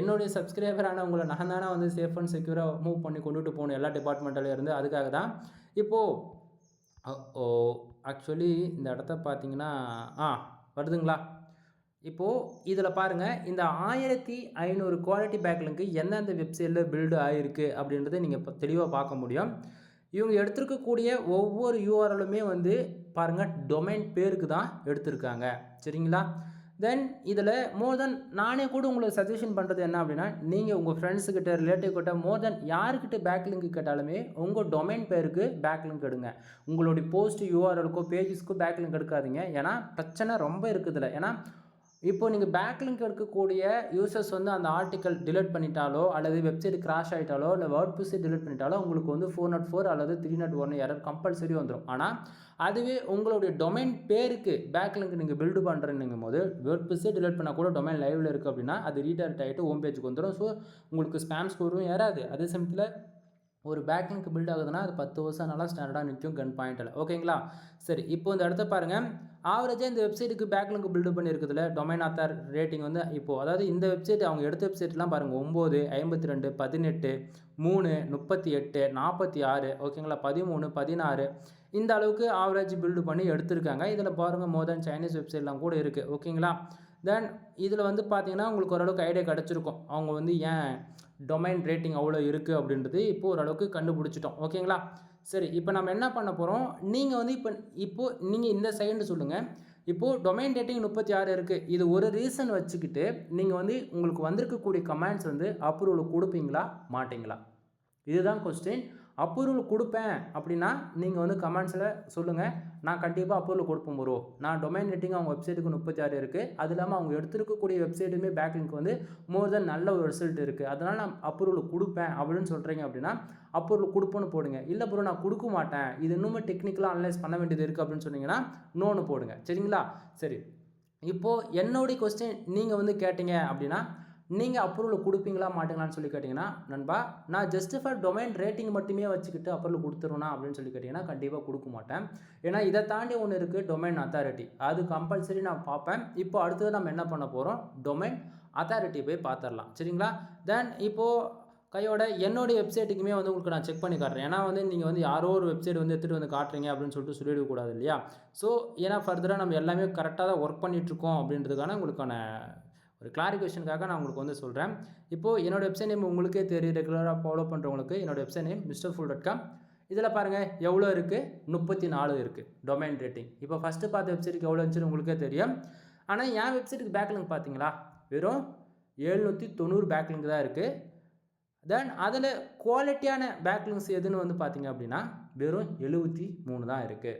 என்னுடைய சப்ஸ்கிரைபரான உங்களை நான் தானே வந்து சேஃப் அண்ட் செக்யூராக மூவ் பண்ணி கொண்டுட்டு போகணும் எல்லா டிபார்ட்மெண்ட்டில் இருந்து. அதுக்காக தான் இப்போது ஓ ஆக்சுவலி இந்த இடத்த பார்த்தீங்கன்னா வருதுங்களா. இப்போது இதில் பாருங்கள், இந்த 1500 குவாலிட்டி பேக்லிங்க்கு எந்தெந்த வெப்சைட்டில் பில்டு ஆகிருக்கு அப்படின்றத நீங்கள் இப்போ தெளிவாக பார்க்க முடியும். இவங்க எடுத்திருக்கக்கூடிய ஒவ்வொரு யூஆர்எலுமே வந்து பாருங்கள் டொமைன் பேருக்கு தான் எடுத்திருக்காங்க சரிங்களா. தென் இதில் மோர் தென் நானே கூட உங்களுக்கு சஜஷன் பண்ணுறது என்ன அப்படின்னா, நீங்கள் உங்கள் ஃப்ரெண்ட்ஸுக்கிட்ட ரிலேட்டிவ் கிட்ட மோர் தென் யாருக்கிட்ட பேக்லிங்க் கேட்டாலுமே உங்கள் டொமைன் பேருக்கு பேக்லிங்க் எடுங்க. உங்களுடைய போஸ்ட் யூஆர்எலுக்கோ பேஜஸ்க்கோ பேக்லிங்க் எடுக்காதீங்க. ஏன்னா பிரச்சனை ரொம்ப இருக்குதுல்ல. ஏன்னா இப்போ நீங்கள் பேக்லிங்க் எடுக்கக்கூடிய யூசர்ஸ் வந்து அந்த ஆர்டிக்கல் டிலீட் பண்ணிட்டாலோ அல்லது வெப்சைட் கிராஷ் ஆகிட்டாலோ இல்லை வேர்ட்ப்ரெஸ்ஸை டிலீட் பண்ணிட்டாலோ உங்களுக்கு வந்து 404 அல்லது 301 எரர் கம்பல்சரி வந்துடும். ஆனால் அதுவே உங்களுடைய டொமைன் பேருக்கு பேக்லிங்க் நீங்கள் பில்டு பண்ணுறேன்னுங்கும் போது வேர்ட்ப்ரெஸ்ஸே டிலீட் பண்ணால் கூட டொமைன் லைவில் இருக்குது அப்படின்னா அது ரீடைரக்ட் ஆகிட்டு ஹோம் பேஜுக்கு வந்துடும். ஸோ உங்களுக்கு ஸ்பேம் ஸ்கோரும் ஏறாது. அதே சமயத்தில் ஒரு பேக்லிங்க் பில்ட் ஆகுதுன்னா அது 10 வருஷம் நல்லா ஸ்டாண்டர்டாக நிற்கும் கன் பாயிண்டில் ஓகேங்களா. சரி, இப்போ இந்த இடத்த பாருங்கள், ஆவரேஜாக இந்த வெப்சைட்டுக்கு backlink build பண்ணியிருக்குதுல domain Aadhaar rating வந்து இப்போது அதாவது இந்த வெப்சைட் அவங்க எடுத்த வெப்சைட்லாம் பாருங்கள் 9, 52, 18, 3, 38, 46 ஓகேங்களா, 13, 16 இந்த அளவுக்கு ஆவரேஜ் பில்டு பண்ணி எடுத்திருக்காங்க. இதில் பாருங்கள் மோர் தென் சைனீஸ் வெப்சைட்லாம் கூட இருக்குது ஓகேங்களா. தென் இதில் வந்து பார்த்தீங்கன்னா உங்களுக்கு ஓரளவுக்கு ஐடியா கிடச்சிருக்கும் அவங்க வந்து ஏன் டொமைன் ரேட்டிங் அவ்வளோ இருக்குது அப்படின்றது இப்போது ஓரளவுக்கு கண்டுபிடிச்சிட்டோம் ஓகேங்களா. சரி, இப்போ நம்ம என்ன பண்ண போகிறோம், நீங்கள் வந்து இப்போது நீங்கள் இந்த சைடு சொல்லுங்கள். இப்போது டொமைன் ரேட்டிங் 36 இருக்குது. இது ஒரு ரீசன் வச்சுக்கிட்டு நீங்கள் வந்து உங்களுக்கு வந்திருக்கக்கூடிய கமெண்ட்ஸ் வந்து அப்ரூவல் கொடுப்பீங்களா மாட்டிங்களா, இதுதான் கொஸ்டின். அப்ரூவல் கொடுப்பேன் அப்படின்னா நீங்கள் வந்து கமெண்ட்ஸில் சொல்லுங்கள், நான் கண்டிப்பாக அப்ரூவல் கொடுப்பேன் ப்ரோ. நான் டொமைன் ரேட்டிங் அவங்க வெப்சைட்டுக்கு 36 இருக்குது. அது இல்லாமல் அவங்க எடுத்துருக்கக்கூடிய வெப்சைட்டுமே பேக்லிங்க் வந்து மோர் தென் நல்ல ஒரு ரிசல்ட் இருக்குது. அதனால் நான் அப்ரூவல் கொடுப்பேன் அப்படின்னு சொல்கிறீங்க அப்படின்னா அப்ரூவல் கொடுப்போன்னு போடுங்க. இல்லை ப்ரோ நான் கொடுக்க மாட்டேன், இது இன்னுமே டெக்னிக்கலாக அனலைஸ் பண்ண வேண்டியது இருக்குது அப்படின்னு சொன்னீங்கன்னா நோன்னு போடுங்க சரிங்களா. சரி, இப்போது என்னுடைய கொஸ்டின் நீங்கள் வந்து கேட்டீங்க அப்படின்னா நீங்கள் அப்ரூவல் கொடுப்பீங்களா மாட்டீங்களான்னு சொல்லி கேட்டிங்கன்னா நண்பா, நான் ஜஸ்ட் ஃபார் டொமைன் ரேட்டிங் மட்டுமே வச்சுக்கிட்டு அப்ரூவல் கொடுத்துருவேனா அப்படின்னு சொல்லி கேட்டிங்கன்னா கண்டிப்பாக கொடுக்க மாட்டேன். ஏன்னா இதை தாண்டி ஒன்று இருக்குது டொமைன் அத்தாரிட்டி, அது கம்பல்சரி நான் பார்ப்பேன். இப்போ அடுத்தது நம்ம என்ன பண்ண போகிறோம், டொமைன் அத்தாரிட்டி போய் பார்த்துடலாம் சரிங்களா. தென் இப்போது கையோட என்னுடைய வெப்சைட்டுக்குமே வந்து உங்களுக்கு நான் செக் பண்ணி காட்டுறேன். ஏன்னா வந்து நீங்கள் வந்து யாரோ ஒரு வெப்சைட் வந்து எடுத்துகிட்டு வந்து காட்டுறீங்க அப்படின்னு சொல்லிட்டு சொல்லிடக்கூடாது இல்லையா. ஸோ ஏன்னா ஃபர்தராக நம்ம எல்லாமே கரெக்டாக தான் ஒர்க் பண்ணிகிட்ருக்கோம் அப்படின்றதுக்கான உங்களுக்கான ஒரு கிளாரிஃபிகேஷனுக்காக நான் உங்களுக்கு வந்து சொல்கிறேன். இப்போது என்னோடய வெப்சைட் நேம் உங்களுக்கே தெரியும், ரெகுலராக ஃபாலோ பண்ணுறவங்களுக்கு என்னோடய வெப்சைட் நேம் misterfool.com. இதில் பாருங்கள் எவ்வளோ இருக்குது, 34 இருக்குது டொமைன் ரேட்டிங். இப்போ ஃபஸ்ட்டு பார்த்த வெப்சைட்டுக்கு எவ்வளோ இருந்துச்சுன்னு உங்களுக்கே தெரியும். ஆனால் என் வெப்சைட்டுக்கு பேக்லிங்க் பார்த்தீங்களா வெறும் 790 பேக்லிங்க் தான் இருக்குது. தென் அதில் குவாலிட்டியான பேக்லிங்ஸ் எதுன்னு வந்து பார்த்தீங்க அப்படின்னா வெறும் 73 தான் இருக்குது.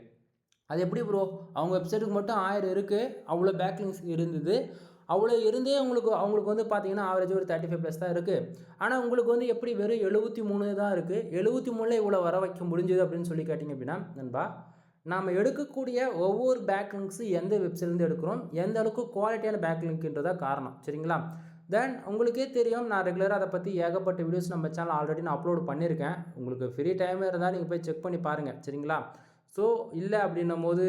அது எப்படி ப்ரோ, அவங்க வெப்சைட்டுக்கு மட்டும் 1000 இருக்குது, அவ்வளோ பேக்லிங்ஸ் இருந்தது, அவ்வளோ இருந்தே அவங்களுக்கு வந்து பார்த்தீங்கன்னா ஆவரேஜ் ஒரு 35+ தான் இருக்குது. ஆனால் உங்களுக்கு வந்து எப்படி வெறும் 73 தான் இருக்குது, 73ல் இவ்வளோ வர வைக்க முடிஞ்சது அப்படின்னு சொல்லி கேட்டிங்க அப்படின்னா நண்பா, நாம் எடுக்கக்கூடிய ஒவ்வொரு பேக்லிங்க்ஸு எந்த வெப்சைட்லேருந்து எடுக்கிறோம், எந்த அளவுக்கு குவாலிட்டியான பேக்லிங்க்ன்றதா காரணம் சரிங்களா. தென் உங்களுக்கே தெரியும், நான் ரெகுலராக அதை பற்றி ஏகப்பட்ட வீடியோஸ் நம்ம சேனல் ஆல்ரெடி நான் அப்லோட் பண்ணியிருக்கேன். உங்களுக்கு ஃப்ரீ டைம் இருந்தால் நீங்கள் போய் செக் பண்ணி பாருங்கள் சரிங்களா. ஸோ இல்லை அப்படின்னும் போது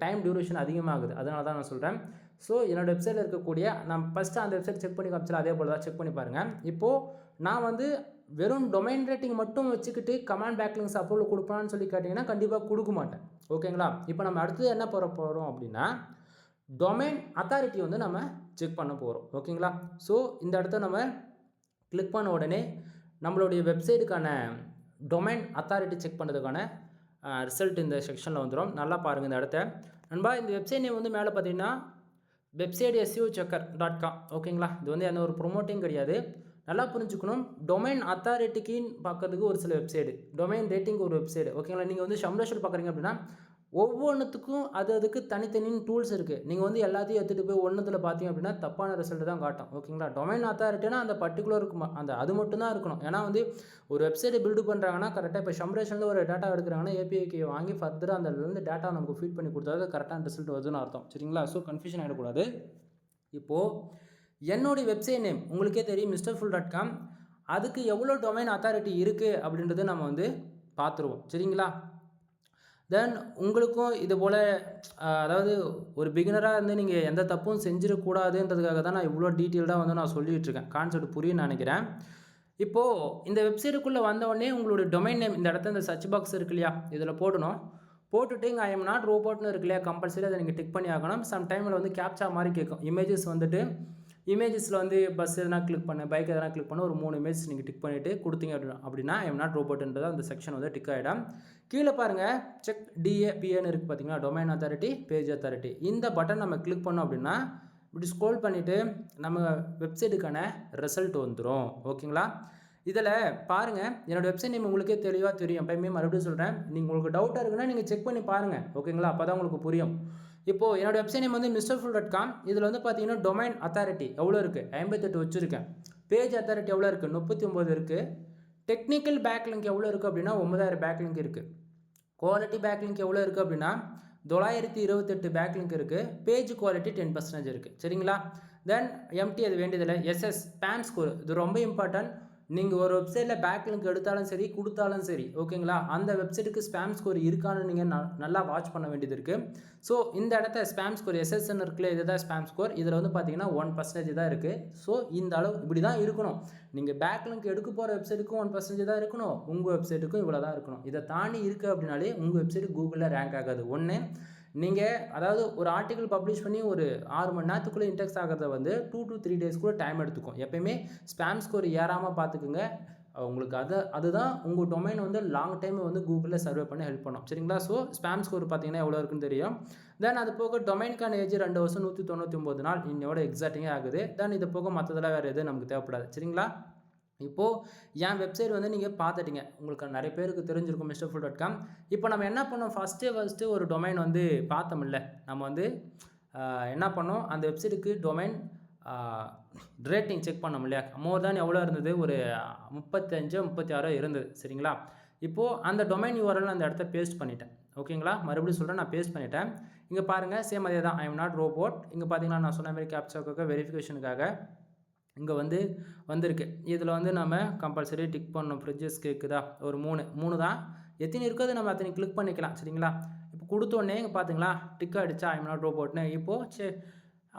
டைம் டியூரேஷன் அதிகமாகுது, அதனால தான் நான் சொல்கிறேன். ஸோ என்னோடய வெப்சைட்டில் இருக்கக்கூடிய நான் ஃபஸ்ட்டு அந்த வெப்சைட் செக் பண்ணி காமிச்சாலும் அதே போல் தான் செக் பண்ணி பாருங்கள். இப்போது நான் வந்து வெறும் டொமைன் ரேட்டிங் மட்டும் வச்சுக்கிட்டு கமாண்ட் பேக்லிங்ஸ் அப்ரூவல் கொடுப்பான்னு சொல்லி கேட்டிங்கன்னா கண்டிப்பாக கொடுக்க மாட்டேன் ஓகேங்களா. இப்போ நம்ம அடுத்தது என்ன போகிறோம் அப்படின்னா டொமைன் அத்தாரிட்டி வந்து நம்ம செக் பண்ண போகிறோம் ஓகேங்களா. ஸோ இந்த இடத்த நம்ம கிளிக் பண்ண உடனே நம்மளுடைய வெப்சைட்டுக்கான டொமைன் அத்தாரிட்டி செக் பண்ணுறதுக்கான ரிசல்ட் இந்த செக்ஷனில் வந்துடும். நல்லா பாருங்கள் இந்த இடத்த. நண்பா இந்த வெப்சைட் நேம் வந்து மேலே பார்த்தீங்கன்னா வெப்சைட் SEOchecker.com ஓகேங்களா. இது வந்து எந்த ஒரு ப்ரொமோட்டிங் கிடையாது. நல்லா புரிஞ்சுக்கணும். டொமைன் அத்தாரிட்டிக்குன்னு பார்க்கறதுக்கு ஒரு சில வெப்சைடு, டொமைன் ரேட்டிங் ஒரு வெப்சைடு ஓகேங்களா. நீங்கள் வந்து ஷம்லேஷன் பார்க்குறீங்க அப்படின்னா ஒவ்வொன்றுத்துக்கும் அதுக்கு தனித்தனின்னு டூல்ஸ் இருக்குது. நீங்கள் வந்து எல்லாத்தையும் எடுத்துகிட்டு போய் ஒன்றுத்தில் பார்த்தீங்க அப்படின்னா தப்பான ரிசல்ட் தான் காட்டும் ஓகேங்களா. டொமைன் அத்தாரிட்டினா அந்த பர்டிகுலர் அந்த அது மட்டும் தான் இருக்கணும். ஏன்னா வந்து ஒரு வெப்சைட்டை பில்டு பண்ணுறாங்கன்னா கரெக்டாக இப்போ ஷம்ரேஷனில் ஒரு டேட்டா எடுக்கிறாங்கன்னா API வாங்கி ஃபர்தராக அதிலேருந்து டேட்டா நமக்கு ஃபீட் பண்ணி கொடுத்தா கரெக்டான ரிசல்ட் வருதுன்னு அர்த்தம் சரிங்களா. ஸோ கன்ஃபியூஷன் ஆகிடக்கூடாது. இப்போது என்னுடைய வெப்சைட் நேம் உங்களுக்கே தெரியும் misterfull.com. அதுக்கு எவ்வளோ டொமைன் அத்தாரிட்டி இருக்குது அப்படின்றத நம்ம வந்து பார்த்துருவோம் சரிங்களா. தென் உங்களுக்கும் இது போல் அதாவது ஒரு பிகினராக இருந்து நீங்கள் எந்த தப்பும் செஞ்சிடக்கூடாதுன்றதுக்காக தான் நான் இவ்வளோ டீட்டெயில்டாக வந்து நான் சொல்லிகிட்டு இருக்கேன். கான்செப்ட் புரியும்னு நினைக்கிறேன். இப்போது இந்த வெப்சைட்டுக்குள்ளே வந்தவொடனே உங்களுடைய டொமைன் நேம் இந்த இடத்துல இந்த சர்ச் பாக்ஸ் இருக்கு இல்லையா, இதில் போடணும். போட்டுட்டு இங்கே ஐஎம் நாட் ரோபோட்னு இருக்கு இல்லையா, கம்பல்சரி அதை நீங்கள் டிக் பண்ணி ஆகணும். சம் டைமில் வந்து கேப்சா மாதிரி கேட்கும். இமேஜஸ் வந்துட்டு இமேஜஸில் வந்து பஸ் எதனா கிளிக் பண்ணு, பைக் எதனா கிளிக் பண்ண ஒரு 3 இமேஜ் நீங்கள் டிக் பண்ணிவிட்டு கொடுத்தீங்க அப்படின்னா ஐஎம் நாட் ரோபோட்ன்றது அந்த செக்ஷன் வந்து டிக் ஆகிடும். கீழே பாருங்கள் செக் DAPAன்னு இருக்குது பார்த்தீங்கன்னா, டொமைன் அத்தாரிட்டி பேஜ் அத்தாரிட்டி. இந்த பட்டன் நம்ம கிளிக் பண்ணோம் அப்படின்னா இப்படி ஸ்க்ரோல் பண்ணிவிட்டு நம்ம வெப்சைட்டுக்கான ரிசல்ட் வந்துடும் ஓகேங்களா. இதில் பாருங்கள் என்னோடய வெப்சைட் நேம் உங்களுக்கே தெளிவாக தெரியும். எப்பயுமே மறுபடியும் சொல்கிறேன், நீங்கள் உங்களுக்கு டவுட்டாக இருக்குன்னா நீங்கள் செக் பண்ணி பாருங்கள் ஓகேங்களா, அப்போ தான் உங்களுக்கு புரியும். இப்போது என்னோடய வெப்சைட் நேம் வந்து misterfull.com. இதில் வந்து பார்த்தீங்கன்னா டொமைன் அத்தாரிட்டி எவ்வளோ இருக்குது, 58 வச்சுருக்கேன். பேஜ் அத்தாரிட்டி எவ்வளோ இருக்குது, 39 இருக்குது. டெக்னிக்கல் பேக்லிங்க் எவ்வளோ இருக்குது அப்படின்னா 9000 பேக்லிங்க் இருக்குது. குவாலிட்டி பேக்லிங்க் எவ்வளோ இருக்குது அப்படின்னா 928 பேக்லிங்க் இருக்குது. பேஜ் குவாலிட்டி 10% இருக்குது சரிங்களா. தென் எம்டி அது வேண்டியதில்லை. SS ஸ்பேம் ஸ்கோர் இது ரொம்ப இம்பார்ட்டன்ட். நீங்கள் ஒரு வெப்சைட்டில் பேக்லிங்க் எடுத்தாலும் சரி கொடுத்தாலும் சரி ஓகேங்களா, அந்த வெப்சைட்டுக்கு ஸ்பேம் ஸ்கோர் இருக்கான்னு நீங்கள் நல்லா வாட்ச் பண்ண வேண்டியது இருக்குது. ஸோ இந்த இடத்த ஸ்பேம் ஸ்கோர் SSன்னு இருக்குல்ல, இதுதான் ஸ்பேம் ஸ்கோர். இதில் வந்து பார்த்தீங்கன்னா 1% தான் இருக்குது. ஸோ இந்த அளவு இப்படி தான் இருக்கணும். நீங்கள் பேக்லிங்க் எடுக்க போகிற வெப்சைட்டுக்கும் 1% தான் இருக்கணும், உங்கள் வெப்சைட்டுக்கும் இவ்வளோ தான் இருக்கணும். இதை தாண்டி இருக்குது அப்படின்னாலே உங்கள் வெப்சைட்டு கூகுளில் ரேங்க் ஆகாது. ஒன்று நீங்கள் அதாவது ஒரு ஆர்டிக்கல் பப்ளிஷ் பண்ணி ஒரு 6 மணி நேரத்துக்குள்ளே இன்டெக்ஸ் ஆகிறத வந்து 2 to 3 days கூட டைம் எடுத்துக்கும். எப்பயுமே ஸ்பேம் ஸ்கோர் ஏறாமல் பார்த்துக்குங்க. உங்களுக்கு அதுதான் உங்கள் டொமைன் வந்து லாங் டைம் வந்து கூகுளில் சர்வே பண்ண ஹெல்ப் பண்ணும் சரிங்களா. ஸோ ஸ்பேம் ஸ்கோர் பார்த்தீங்கன்னா எவ்வளோ இருக்குன்னு தெரியும். தென் அது போக டொமைனுக்கான ஏஜ் 2 வருஷம் 199 நாள் இன்னோட எக்ஸாக்டிங்காக ஆகுது. தென் இது போக மற்றதெல்லாம் வேறு எதுவும் நமக்கு தேவைப்படாது சரிங்களா. இப்போது என் வெப்சைட் வந்து நீங்கள் பார்த்துட்டிங்க, உங்களுக்கு நிறைய பேருக்கு தெரிஞ்சிருக்கும் misterfull.com. இப்போ நம்ம என்ன பண்ணோம், ஃபஸ்ட்டு ஒரு டொமைன் வந்து பார்த்தோம்ல, நம்ம வந்து என்ன பண்ணோம், அந்த வெப்சைட்டுக்கு டொமைன் ரேட்டிங் செக் பண்ணோம் இல்லையா, மோர் தேன் எவ்வளோ இருந்தது, ஒரு 35 36 இருந்தது சரிங்களா. இப்போது அந்த டொமைன் URL அந்த இடத்த பேஸ்ட் பண்ணிட்டேன் ஓகேங்களா. மறுபடியும் சொல்கிறேன், நான் பேஸ்ட் பண்ணிட்டேன். இங்கே பாருங்கள் சேம் அதே தான், ஐஎம் நாட் ரோபோட். இங்கே பார்த்தீங்கன்னா நான் சொன்ன மாதிரி கேப்சாக்காக வெரிஃபிகேஷனுக்காக இங்கே வந்து வந்திருக்கு. இதில் வந்து நம்ம கம்பல்சரி டிக் பண்ணணும். ஃப்ரிட்ஜஸ் கேட்குதா, ஒரு 3 தான், எத்தனை இருக்கோ நம்ம அத்தனை கிளிக் பண்ணிக்கலாம் சரிங்களா. இப்போ கொடுத்தோடனே இங்கே பார்த்தீங்களா டிக் அடித்தா ஐஎம் நாட் ரோபோட்னு. இப்போது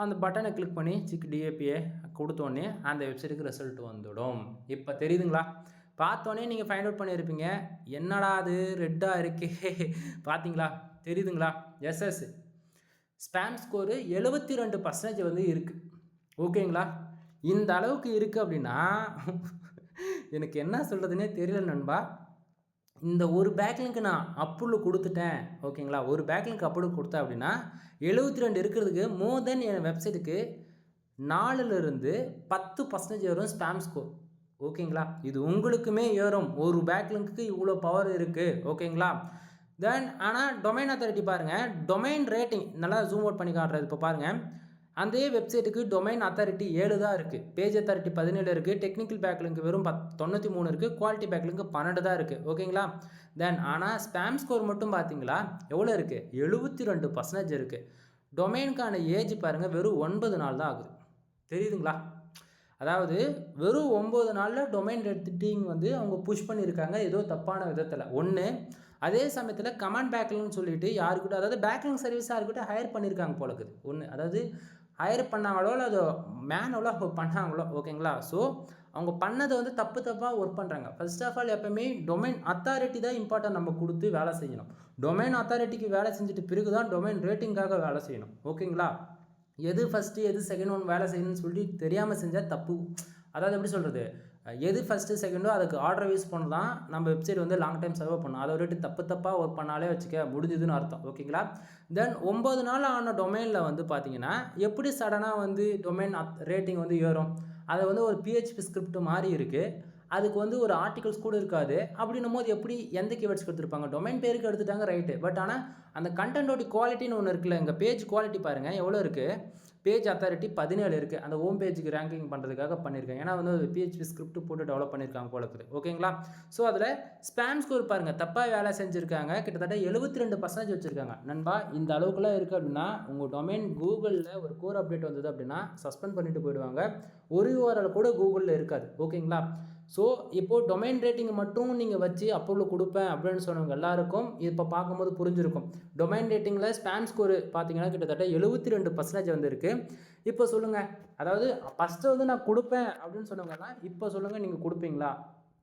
அந்த பட்டனை கிளிக் பண்ணி செக் DAPA கொடுத்தோடனே அந்த வெப்சைட்டுக்கு ரிசல்ட் வந்துடும். இப்போ தெரியுதுங்களா, பார்த்தோன்னே நீங்கள் ஃபைண்ட் அவுட் பண்ணியிருப்பீங்க, என்னடா அது ரெட்டாக இருக்கே பார்த்தீங்களா, தெரியுதுங்களா. SS ஸ்பேம் ஸ்கோரு 72% வந்து இருக்குது ஓகேங்களா. இந்த அளவுக்கு இருக்குது அப்படின்னா எனக்கு என்ன சொல்கிறதுனே தெரியல நண்பா. இந்த ஒரு பேக்லிங்க்கு நான் அப்ரூவல் கொடுத்துட்டேன் ஓகேங்களா. ஒரு பேக்லிங்க் அப்ரூவல் கொடுத்தேன் அப்படின்னா 72 இருக்கிறதுக்கு மோர் தென் என் வெப்சைட்டுக்கு 4லிருந்து 10% வரும் ஸ்பேம் ஸ்கோர் ஓகேங்களா. இது உங்களுக்குமே ஏறும், ஒரு பேக்லிங்க்கு இவ்வளோ பவர் இருக்குது ஓகேங்களா. தென் ஆனால் டொமைன் அத்தாரிட்டி பாருங்கள், டொமைன் ரேட்டிங் நல்லா ஜூம் அவுட் பண்ணி காட்டுறது. இப்போ பாருங்கள், அந்த வெப்சைட்டுக்கு டொமைன் அத்தாரிட்டி 7 தான் இருக்குது, பேஜ் அத்தாரிட்டி 17 இருக்குது, டெக்னிக்கல் பேக்லிங்க் வெறும் 93 இருக்குது, குவாலிட்டி பேக்லிங்க் 12 தான் இருக்குது ஓகேங்களா. தென் ஆனால் ஸ்பேம் ஸ்கோர் மட்டும் பார்த்தீங்களா எவ்வளோ இருக்குது, 72% இருக்குது. டொமைனுக்கான ஏஜ் பாருங்கள், வெறும் 9 நாள் தான் ஆகுது, தெரியுதுங்களா. அதாவது வெறும் 9 நாளில் டொமைன் ரேட்டிங் வந்து அவங்க புஷ் பண்ணியிருக்காங்க ஏதோ தப்பான விதத்தில். ஒன்று அதே சமயத்தில் கமெண்ட் பேக்லிங்னு சொல்லிட்டு யாருக்கிட்ட, அதாவது பேக்லிங் சர்வீஸ் யாருக்கிட்ட ஹையர் பண்ணியிருக்காங்க போல இருக்குது. ஒன்று அதாவது ஹையர் பண்ணாங்களோ இல்லை அது மேனுவலாக பண்ணாங்களோ ஓகேங்களா. ஸோ அவங்க பண்ணதை வந்து தப்பாக ஒர்க் பண்ணுறாங்க. ஃபர்ஸ்ட் ஆஃப் ஆல் எப்போயுமே டொமைன் அத்தாரிட்டி தான் இம்பார்ட்டன்ட் நம்ம கொடுத்து வேலை செய்யணும். டொமைன் அத்தாரிட்டிக்கு வேலை செஞ்சுட்டு பிறகு தான் டொமைன் ரேட்டிங்காக வேலை செய்யணும் ஓகேங்களா. எது ஃபஸ்ட்டு எது செகண்ட் ஒன் வேலை செய்யணும்னு சொல்லி தெரியாமல் செஞ்சால் தப்பு. அதாவது எப்படி சொல்கிறது, எது ஃபஸ்ட்டு செகண்டோ அதுக்கு ஆர்டர் யூஸ் பண்ண தான் நம்ம வெப்சைட் வந்து லாங் டைம் சர்வ் பண்ணணும். அதை விட்டு தப்பாக ஒர்க் பண்ணாலே வச்சுக்க முடிஞ்சுதுன்னு அர்த்தம். ஓகேங்களா? தென் 9 நாள் ஆன டொமைனில் வந்து பார்த்தீங்கன்னா எப்படி சடனாக வந்து டொமைன் ரேட்டிங் வந்து ஏறும்? அதை வந்து ஒரு PHP ஸ்கிரிப்ட் மாதிரி இருக்குது. அதுக்கு வந்து ஒரு ஆர்டிகல்ஸ் கூட இருக்காது. அப்படின்னும் போது எப்படி எந்த கீவேர்ட்ஸ் கொடுத்துருப்பாங்க? டொமைன் பேருக்கு எடுத்துட்டாங்க ரைட்டு. பட் ஆனால் அந்த கண்டென்ட்டோட குவாலிட்டின்னு ஒன்று இருக்குல்ல. இங்கே பேஜ் குவாலிட்டி பாருங்கள் எவ்வளோ இருக்குது. பேஜ் அத்தாரிட்டி 17 இருக்குது. அந்த ஹோம் பேஜுக்கு ரேங்கிங் பண்ணுறதுக்காக பண்ணியிருக்கேன். ஏன்னா வந்து PHP ஸ்கிரிப்ட் போட்டு டெவலப் பண்ணியிருக்காங்க போல இருக்குது. ஓகேங்களா? ஸோ அதில் ஸ்பேம் ஸ்கோர் பாருங்கள் தப்பாக வேலை செஞ்சுருக்காங்க. கிட்டத்தட்ட 72% வச்சுருக்காங்க. நண்பா இந்த அளவுக்குலாம் இருக்குது அப்படின்னா உங்கள் டொமைன் கூகுளில் ஒரு கோர் அப்டேட் வந்தது அப்படின்னா சஸ்பெண்ட் பண்ணிட்டு போயிடுவாங்க. ஒரு URL கூட கூகுளில் இருக்காது. ஓகேங்களா? ஸோ இப்போது டொமைன் ரேட்டிங் மட்டும் நீங்கள் வச்சு அப்ரூவல் கொடுப்பேன் அப்படின்னு சொன்னவங்க எல்லாருக்கும் இப்போ பார்க்கும்போது புரிஞ்சிருக்கும். டொமைன் ரேட்டிங்கில் ஸ்பேம் ஸ்கோர் பார்த்தீங்கன்னா கிட்டத்தட்ட 72% வந்திருக்கு. இப்போ சொல்லுங்கள், அதாவது ஃபஸ்ட்டு வந்து நான் கொடுப்பேன் அப்படின்னு சொன்னவங்கன்னா இப்போ சொல்லுங்கள் நீங்கள் கொடுப்பீங்களா?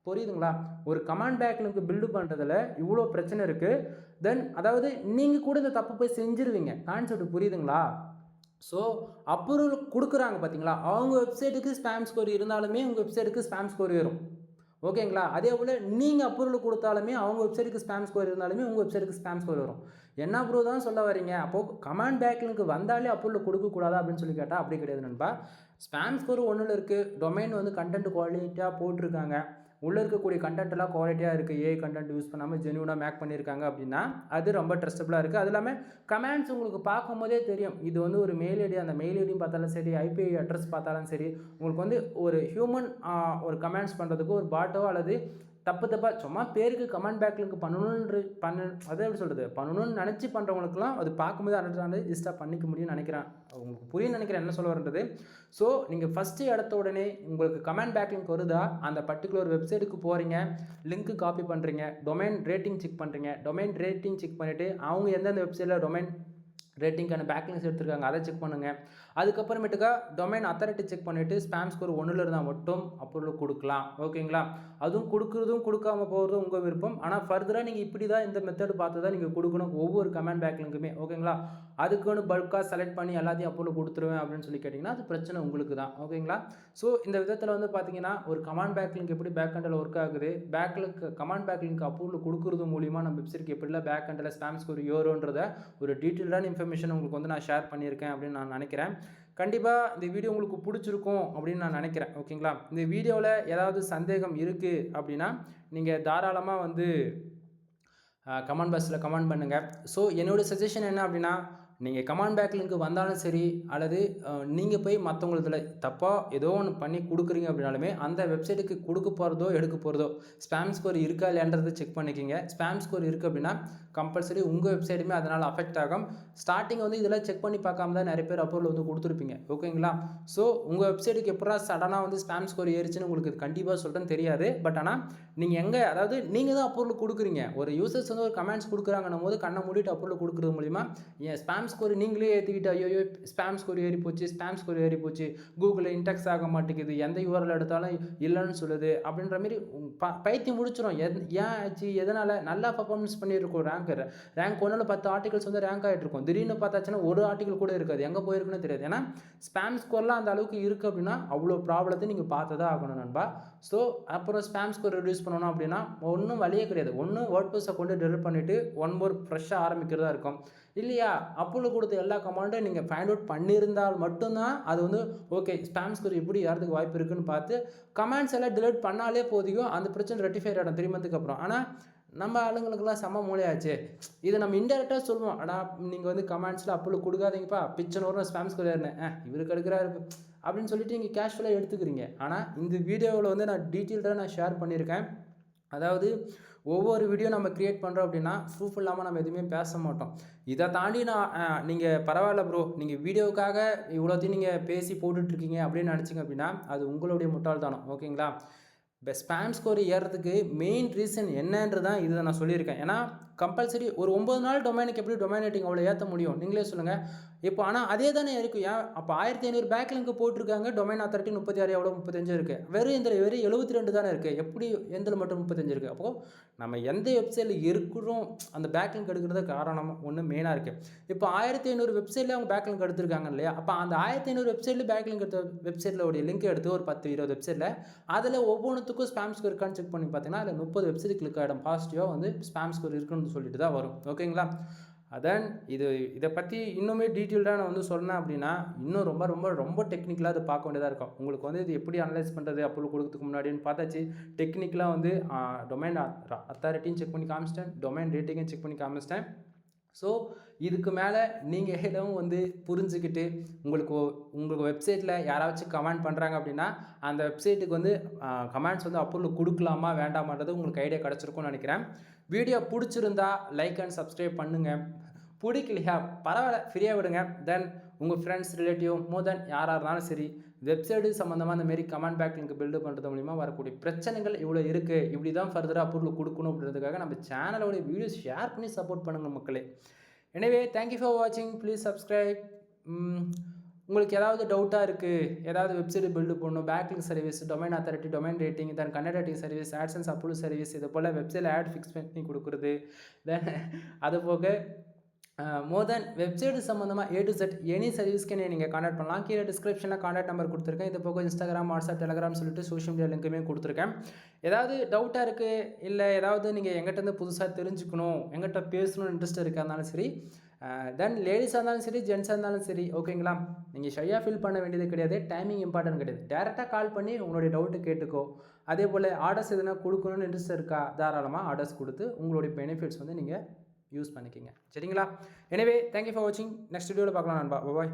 புரியுதுங்களா? ஒரு கமாண்ட் பேக்லிங்க்கு பில்டு பண்ணுறதுல இவ்வளோ பிரச்சனை இருக்குது. தென் அதாவது நீங்கள் கூட இந்த தப்பு போய் செஞ்சுருவீங்க. கான்செப்ட் புரியுதுங்களா? ஸோ அப்ரூவல் கொடுக்குறாங்க பார்த்தீங்களா, அவங்க வெப்சைட்டுக்கு ஸ்பேம் ஸ்கோர் இருந்தாலுமே உங்கள் வெப்சைட்டுக்கு ஸ்பேம் ஸ்கோர் ஏறும். ஓகேங்களா? அதே போல் நீங்கள் அப்ரூவல் கொடுத்தாலுமே அவங்க வெப்சைட்டுக்கு ஸ்பேம் ஸ்கோர் இருந்தாலுமே உங்கள் வெப்சைட்டுக்கு ஸ்பேம் ஸ்கோர் வரும். என்ன அப்ரூவல் தான் சொல்ல வரீங்க? அப்போது கமாண்ட் பேக்லிங்க்கு வந்தாலே அப்ரூவல் கொடுக்கக்கூடாதா அப்படின்னு சொல்லி கேட்டால் அப்படி கிடையாது நண்பா. ஸ்பேம் ஸ்கோர் ஒன்றில் இருக்குது. டொமைன் வந்து கண்டென்ட் குவாலிட்டியாக போட்டிருக்காங்க. உள்ளே இருக்கக்கூடிய கண்டென்ட்லாம் குவாலிட்டியாக இருக்குது. ஏஐ கண்டென்ட் யூஸ் பண்ணாமல் ஜென்யூனாக மேக் பண்ணியிருக்காங்க அப்படின்னா அது ரொம்ப ட்ரஸ்டபுளாக இருக்குது. அது இல்லாமல் கமெண்ட்ஸ் உங்களுக்கு பார்க்கும்போதே தெரியும். இது வந்து ஒரு மெயில் ஐடி, அந்த மெயில் ஐடியும் பார்த்தாலும் சரி, ஐபி அட்ரஸ் பார்த்தாலும் சரி, உங்களுக்கு வந்து ஒரு ஹியூமன் ஒரு கமெண்ட்ஸ் பண்ணுறதுக்கு ஒரு பாட்டோ அல்லது தப்பாக சும்மா பேருக்கு கமெண்ட் பேக்லிங்க் அதை எப்படி சொல்கிறது, பண்ணணும்னு நினச்சி பண்ணுறவங்களுக்குலாம் அது பார்க்கும்போது அண்டர்ஸ்டாண்ட் ஈஸியாக பண்ணிக்க முடியும்னு நினைக்கிறேன். உங்களுக்கு புரியும்னு நினைக்கிறேன் என்ன சொல்ல வரன்றது. ஸோ நீங்கள் ஃபஸ்ட்டு எடுத்த உடனே உங்களுக்கு கமெண்ட் பேக்லிங்க் வருதா, அந்த பர்டிகுலர் வெப்சைட்டுக்கு போகிறீங்க, லிங்க்கு காப்பி பண்ணுறீங்க, டொமைன் ரேட்டிங் செக் பண்ணுறீங்க. டொமைன் ரேட்டிங் செக் பண்ணிவிட்டு அவங்க எந்தெந்த வெப்சைட்டில் டொமைன் ரேட்டிங்கான பேக்லிங்ஸ் எடுத்துருக்காங்க அதை செக் பண்ணுங்கள். அதுக்கப்புறமேட்டுக்கா டொமைன் அத்தாரிட்டி செக் பண்ணிவிட்டு ஸ்பேம் ஸ்கோர் 1 இருந்தால் மட்டும் அப்ரூவல் கொடுக்கலாம். ஓகேங்களா? அதுவும் கொடுக்குறதும் கொடுக்காம போகிறதும் உங்கள் விருப்பம். ஆனால் ஃபர்தராக நீங்கள் இப்படி தான் இந்த மெத்தட் பார்த்து தான் நீங்கள் கொடுக்கணும் ஒவ்வொரு கமெண்ட் பேக்லிங்க்குமே. ஓகேங்களா? அதுக்குன்னு பல்காக செலக்ட் பண்ணி எல்லாத்தையும் அப்ரூவல் கொடுத்துருவேன் அப்படின்னு சொல்லி கேட்டிங்கன்னா அது பிரச்சனை உங்களுக்கு தான். ஓகேங்களா? ஸோ இந்த விதத்தில் வந்து பார்த்தீங்கன்னா ஒரு கமாண்ட் பேக்லிங்க் எப்படி பேக் எண்டில் ஒர்க் ஆகுது, பேக்லிங்க் கமாண்ட் பேக்லிங்க் அப்ரூவல் கொடுக்குறது மூலிமா நம்ம வெப்சைட்டுக்கு எப்படிலாம் பேக் எண்டில் ஸ்பேம் ஸ்கோர் ஏறும்ன்றத ஒரு டீட்டெயில்டான இன்ஃபர்மேஷன் உங்களுக்கு வந்து நான் ஷேர் பண்ணியிருக்கேன் அப்படின்னு நான் நினைக்கிறேன். கண்டிப்பாக இந்த வீடியோ உங்களுக்கு பிடிச்சிருக்கும் அப்படின்னு நான் நினைக்கிறேன். ஓகேங்களா? இந்த வீடியோவில் ஏதாவது சந்தேகம் இருக்குது அப்படின்னா நீங்கள் தாராளமாக வந்து கமெண்ட் பாக்ஸில் கமெண்ட் பண்ணுங்கள். ஸோ என்னோடய சஜஷன் என்ன அப்படின்னா, நீங்கள் கமாண்ட் பேக்லிங்க்கு வந்தாலும் சரி அல்லது நீங்கள் போய் மற்றவங்களதுல தப்பாக ஏதோ ஒன்று பண்ணி கொடுக்குறீங்க அப்படின்னாலுமே அந்த வெப்சைட்டுக்கு கொடுக்க போகிறதோ எடுக்க போகிறதோ ஸ்பேம் ஸ்கோர் இருக்கா இல்லைன்றதை செக் பண்ணிக்கிங்க. ஸ்பேம் ஸ்கோர் இருக்குது அப்படின்னா கம்பல்சரி உங்கள் வெப்சைட்டுமே அதனால் அஃபெக்ட் ஆகும். ஸ்டார்டிங் வந்து இதெல்லாம் செக் பண்ணி பார்க்காம தான் நிறைய பேர் அப்ரூவல் வந்து கொடுத்துருப்பீங்க. ஓகேங்களா? ஸோ உங்கள் வெப்சைட்டுக்கு எப்படா சடனாக வந்து ஸ்பேம் ஸ்கோர் ஏறிச்சுன்னு உங்களுக்கு கண்டிப்பாக சொல்கிறேன்னு தெரியாது. பட் ஆனால் நீங்கள் எங்கே, அதாவது நீங்கள் தான் அப்ரூவல் கொடுக்குறீங்க. ஒரு யூசர்ஸ் வந்து ஒரு கமெண்ட்ஸ் கொடுக்குறாங்கன்னும் போது கண்ணை மூடிட்டு அப்ரூவல் கொடுக்குறது மூலிமா ஏன் ஸ்பேம் ஸ்கோர் நீங்களே ஏற்றிக்கிட்டு ஐயோ ஸ்பேம் ஸ்கோர் ஏறி போச்சு, கூகுளில் இன்டெக்ஸ் ஆக மாட்டேங்குது, எந்த URL எடுத்தாலும் இல்லைன்னு சொல்லுது அப்படின்ற மாதிரி பைத்தியம் முடிச்சிடும். ஏன் ஆச்சு, எதனால் நல்லா பர்ஃபார்மன்ஸ் பண்ணியிருக்கோம். ரேங்க் 1ல் 10 ஆர்டிகல்ஸ் வந்து ரேங்க் ஆகிட்டு இருக்கும். திடீர்னு பார்த்தாச்சுன்னா ஒரு ஆர்டிகல் கூட இருக்காது, எங்கே போயிருக்குன்னு தெரியாது. ஏன்னா ஸ்பேம் ஸ்கோர்லாம் அந்த அளவுக்கு இருக்குது அப்படின்னா அவ்வளோ ப்ராப்ளத்தை நீங்கள் பார்த்து தான் ஆகணும் நண்பா. ஸோ அப்புறம் ஸ்பேம் ஸ்கோர் ரெடியூஸ் பண்ணணும் அப்படின்னா ஒன்றும் வழியே கிடையாது. ஒன்று வேர்ட்ப்ரெஸ்ஸை கொண்டு டெலிட் பண்ணிவிட்டு ஒன் மோர் ஃப்ரெஷ்ஷாக ஆரம்பிக்கிறதா இருக்கும். இல்லையா அப்ரூவல் கொடுத்த எல்லா கமாண்டும் நீங்கள் ஃபைண்ட் அவுட் பண்ணியிருந்தால் மட்டும்தான் அது வந்து ஓகே ஸ்பேம் ஸ்கோர் எப்படி யாருக்கு வாய்ப்பு இருக்குதுன்னு பார்த்து கமெண்ட்ஸ் எல்லாம் டிலீட் பண்ணாலே போதியும் அந்த பிரச்சனை ரெட்டிஃபை ஆகிடும் 3 மந்த்துக்கு அப்புறம். ஆனால் நம்ம ஆளுங்களுக்கெல்லாம் செம்ம மூளையாச்சு. இதை நம்ம இன்டெரக்டாக சொல்லுவோம், ஆனால் நீங்கள் வந்து கமெண்ட்ஸில் அப்ரூவல் கொடுக்காதீங்கப்பா, பிச்சன் வரும் ஸ்பேம் ஸ்கோர் ஏறினேன் இவருக்கு எடுக்கிறாரு அப்படின்னு சொல்லிட்டு நீங்கள் கேஷுவலாக எடுத்துக்கிறீங்க. ஆனால் இந்த வீடியோவில் வந்து நான் டீட்டெயில்டாக நான் ஷேர் பண்ணியிருக்கேன். அதாவது ஒவ்வொரு வீடியோ நம்ம க்ரியேட் பண்ணுறோம் அப்படின்னா ப்ரூஃப் இல்லாமல் நம்ம எதுவுமே பேச மாட்டோம். இதை தாண்டி நீங்கள் பரவாயில்ல ப்ரோ, நீங்கள் வீடியோவுக்காக இவ்வளோத்தையும் நீங்கள் பேசி போட்டுட்ருக்கீங்க அப்படின்னு நினச்சிங்க அப்படின்னா அது உங்களுடைய முட்டாள்தானம். ஓகேங்களா? ஸ்பேம் ஸ்கோர் ஏறதுக்கு மெயின் ரீசன் என்னன்றது தான் இதை நான் சொல்லியிருக்கேன். ஏன்னா கம்பல்சரி ஒரு 9 நாள் டொமைனுக்கு எப்படி டொமைன் ரேட்டிங் அவ்வளோ ஏற்ற முடியும் நீங்களே சொல்லுங்கள். இப்போ ஆனால் அதே தானே இருக்குது. ஏன் அப்போ 1500 பேக்லிங்க் போட்டிருக்காங்க, டொமைன் அத்தாரிட்டி 36 எவ்வளோ 35 இருக்குது. வெறும் 72 தானே இருக்குது. எப்படி எந்தில் மட்டும் 35 இருக்குது? அப்போது நம்ம எந்த வெப்சைட்டில் இருக்கிறோம் அந்த பேக்லிங்க் எடுக்கிறது காரணம் ஒன்று மெயினாக இருக்குது. இப்போ 1500 வெப்சைட்டில் அவங்க பேக்லிங்க் எடுத்திருக்காங்க இல்லையா, அப்போ அந்த 1500 வெப்சைட்டில் பேக்லிங்க் எடுத்த வெப்சைட்டில் உடைய லிங்க் எடுத்து ஒரு 10-20 வெப்சைட்டில் அதில் ஒவ்வொன்றுத்துக்கும் ஸ்பாம் ஸ்கோர் இருக்கான்னு செக் பண்ணி பார்த்தீங்கன்னா அதில் 30 வெப்சைட் கிளிக் ஆகிடும், பாசிட்டிவாக வந்து ஸ்பாம் ஸ்கோர் இருக்குன்னு சொல்லிட்டு தான் வரும். ஓகேங்களா? அதன் இதை பற்றி இன்னுமே டீட்டெயில்டாக நான் வந்து சொன்னேன் அப்படின்னா இன்னும் ரொம்ப ரொம்ப ரொம்ப டெக்னிக்கலாக அதை பார்க்க வேண்டியதாக இருக்கும். உங்களுக்கு வந்து இது எப்படி அனலைஸ் பண்ணுறது அப்ரூவல் கொடுக்கறதுக்கு முன்னாடின்னு பார்த்தாச்சு. டெக்னிக்கலாக வந்து டொமைன் அத்தாரிட்டியும் செக் பண்ணி காமிச்சிட்டேன், டொமைன் ரேட்டிங்கும் செக் பண்ணி காமிச்சிட்டேன். ஸோ இதுக்கு மேலே நீங்கள் எதுவும் வந்து புரிஞ்சுக்கிட்டு உங்களுக்கு வெப்சைட்டில் யாராச்சும் கமெண்ட் பண்ணுறாங்க அப்படின்னா அந்த வெப்சைட்டுக்கு வந்து கமெண்ட்ஸ் வந்து அப்ரூவல் கொடுக்கலாமா வேண்டாமான்றது உங்களுக்கு ஐடியா கிடச்சிருக்கும்னு நினைக்கிறேன். வீடியோ பிடிச்சிருந்தா லைக் அண்ட் சப்ஸ்கிரைப் பண்ணுங்கள். பிடிக்கலையா பரவாயில்ல, ஃப்ரீயாக விடுங்க. தென் உங்கள் ஃப்ரெண்ட்ஸ் ரிலேட்டிவ் மோர் தென் யாராக இருந்தாலும் சரி வெப்சைட்டு சம்மந்தமாக அந்த மாரி கமெண்ட் பேக் லிங்க் பில்டு பண்ணுறது மூலிமா வரக்கூடிய பிரச்சனைகள் இவ்வளோ இருக்குது, இப்படி தான் ஃபர்தராக அப்ரூவல் கொடுக்கணும் அப்படின்றதுக்காக நம்ம சேனலோடைய வீடியோஸ் ஷேர் பண்ணி சப்போர்ட் பண்ணுங்கள் மக்களே. எனவே தேங்க்யூ ஃபார் வாட்சிங், ப்ளீஸ் சப்ஸ்கிரைப். உங்களுக்கு ஏதாவது டவுட்டாக இருக்குது, ஏதாவது வெப்சைட் பில்டு பண்ணணும், backlink service, domain authority, domain rating, then content rating service, AdSense approval service, இது போல் வெப்சைட்டில் ஆட் ஃபிக்ஸ் பண்ணி கொடுக்குறது, தென் அது போக மோர் தென் வெப்சைட் சம்மந்தமாக A to Z எனி சர்வீஸ்க்கு நீங்கள் கான்டாக்ட் பண்ணலாம். கீழே டிஸ்கிரிப்ஷனில் கான்டாக்ட் நம்பர் கொடுத்துருக்கேன். இது போக இன்ஸ்டாகிராம், வாட்ஸ்அப், டெலிகிராம் சொல்லிட்டு சோஷியல் மீடியா லிங்க்குமே கொடுத்துருக்கேன். ஏதாவது டவுட்டாக இருக்குது, இல்லை ஏதாவது நீங்கள் எங்கிட்டேருந்து புதுசாக தெரிஞ்சுக்கணும், எங்கிட்ட பேசணும்னு இன்ட்ரெஸ்ட் இருக்காருந்தாலும் சரி, தென் லேடிஸாக இருந்தாலும் சரி, ஜென்ஸாக இருந்தாலும் சரி, ஓகேங்களா? நீங்கள் ஷையாக ஃபீல் பண்ண வேண்டியது கிடையாது, டைமிங் இம்பார்ட்டன்ட் கிடையாது. டேரெக்டாக கால் பண்ணி உங்களுடைய டவுட்டு கேட்டுக்கோ. அதே போல் ஆர்டர்ஸ் எதுனா கொடுக்கணும்னு இன்ட்ரெஸ்ட் இருக்கா, தாராளமாக ஆர்டர்ஸ் கொடுத்து உங்களுடைய பெனிஃபிட்ஸ் வந்து நீங்கள் யூஸ் பண்ணிக்கிங்க. சரிங்களா? எனவே தேங்க்யூ ஃபார் வாட்சிங். நெக்ஸ்ட் வீடியோவில் பார்க்கலாம் நண்பா. பாய்.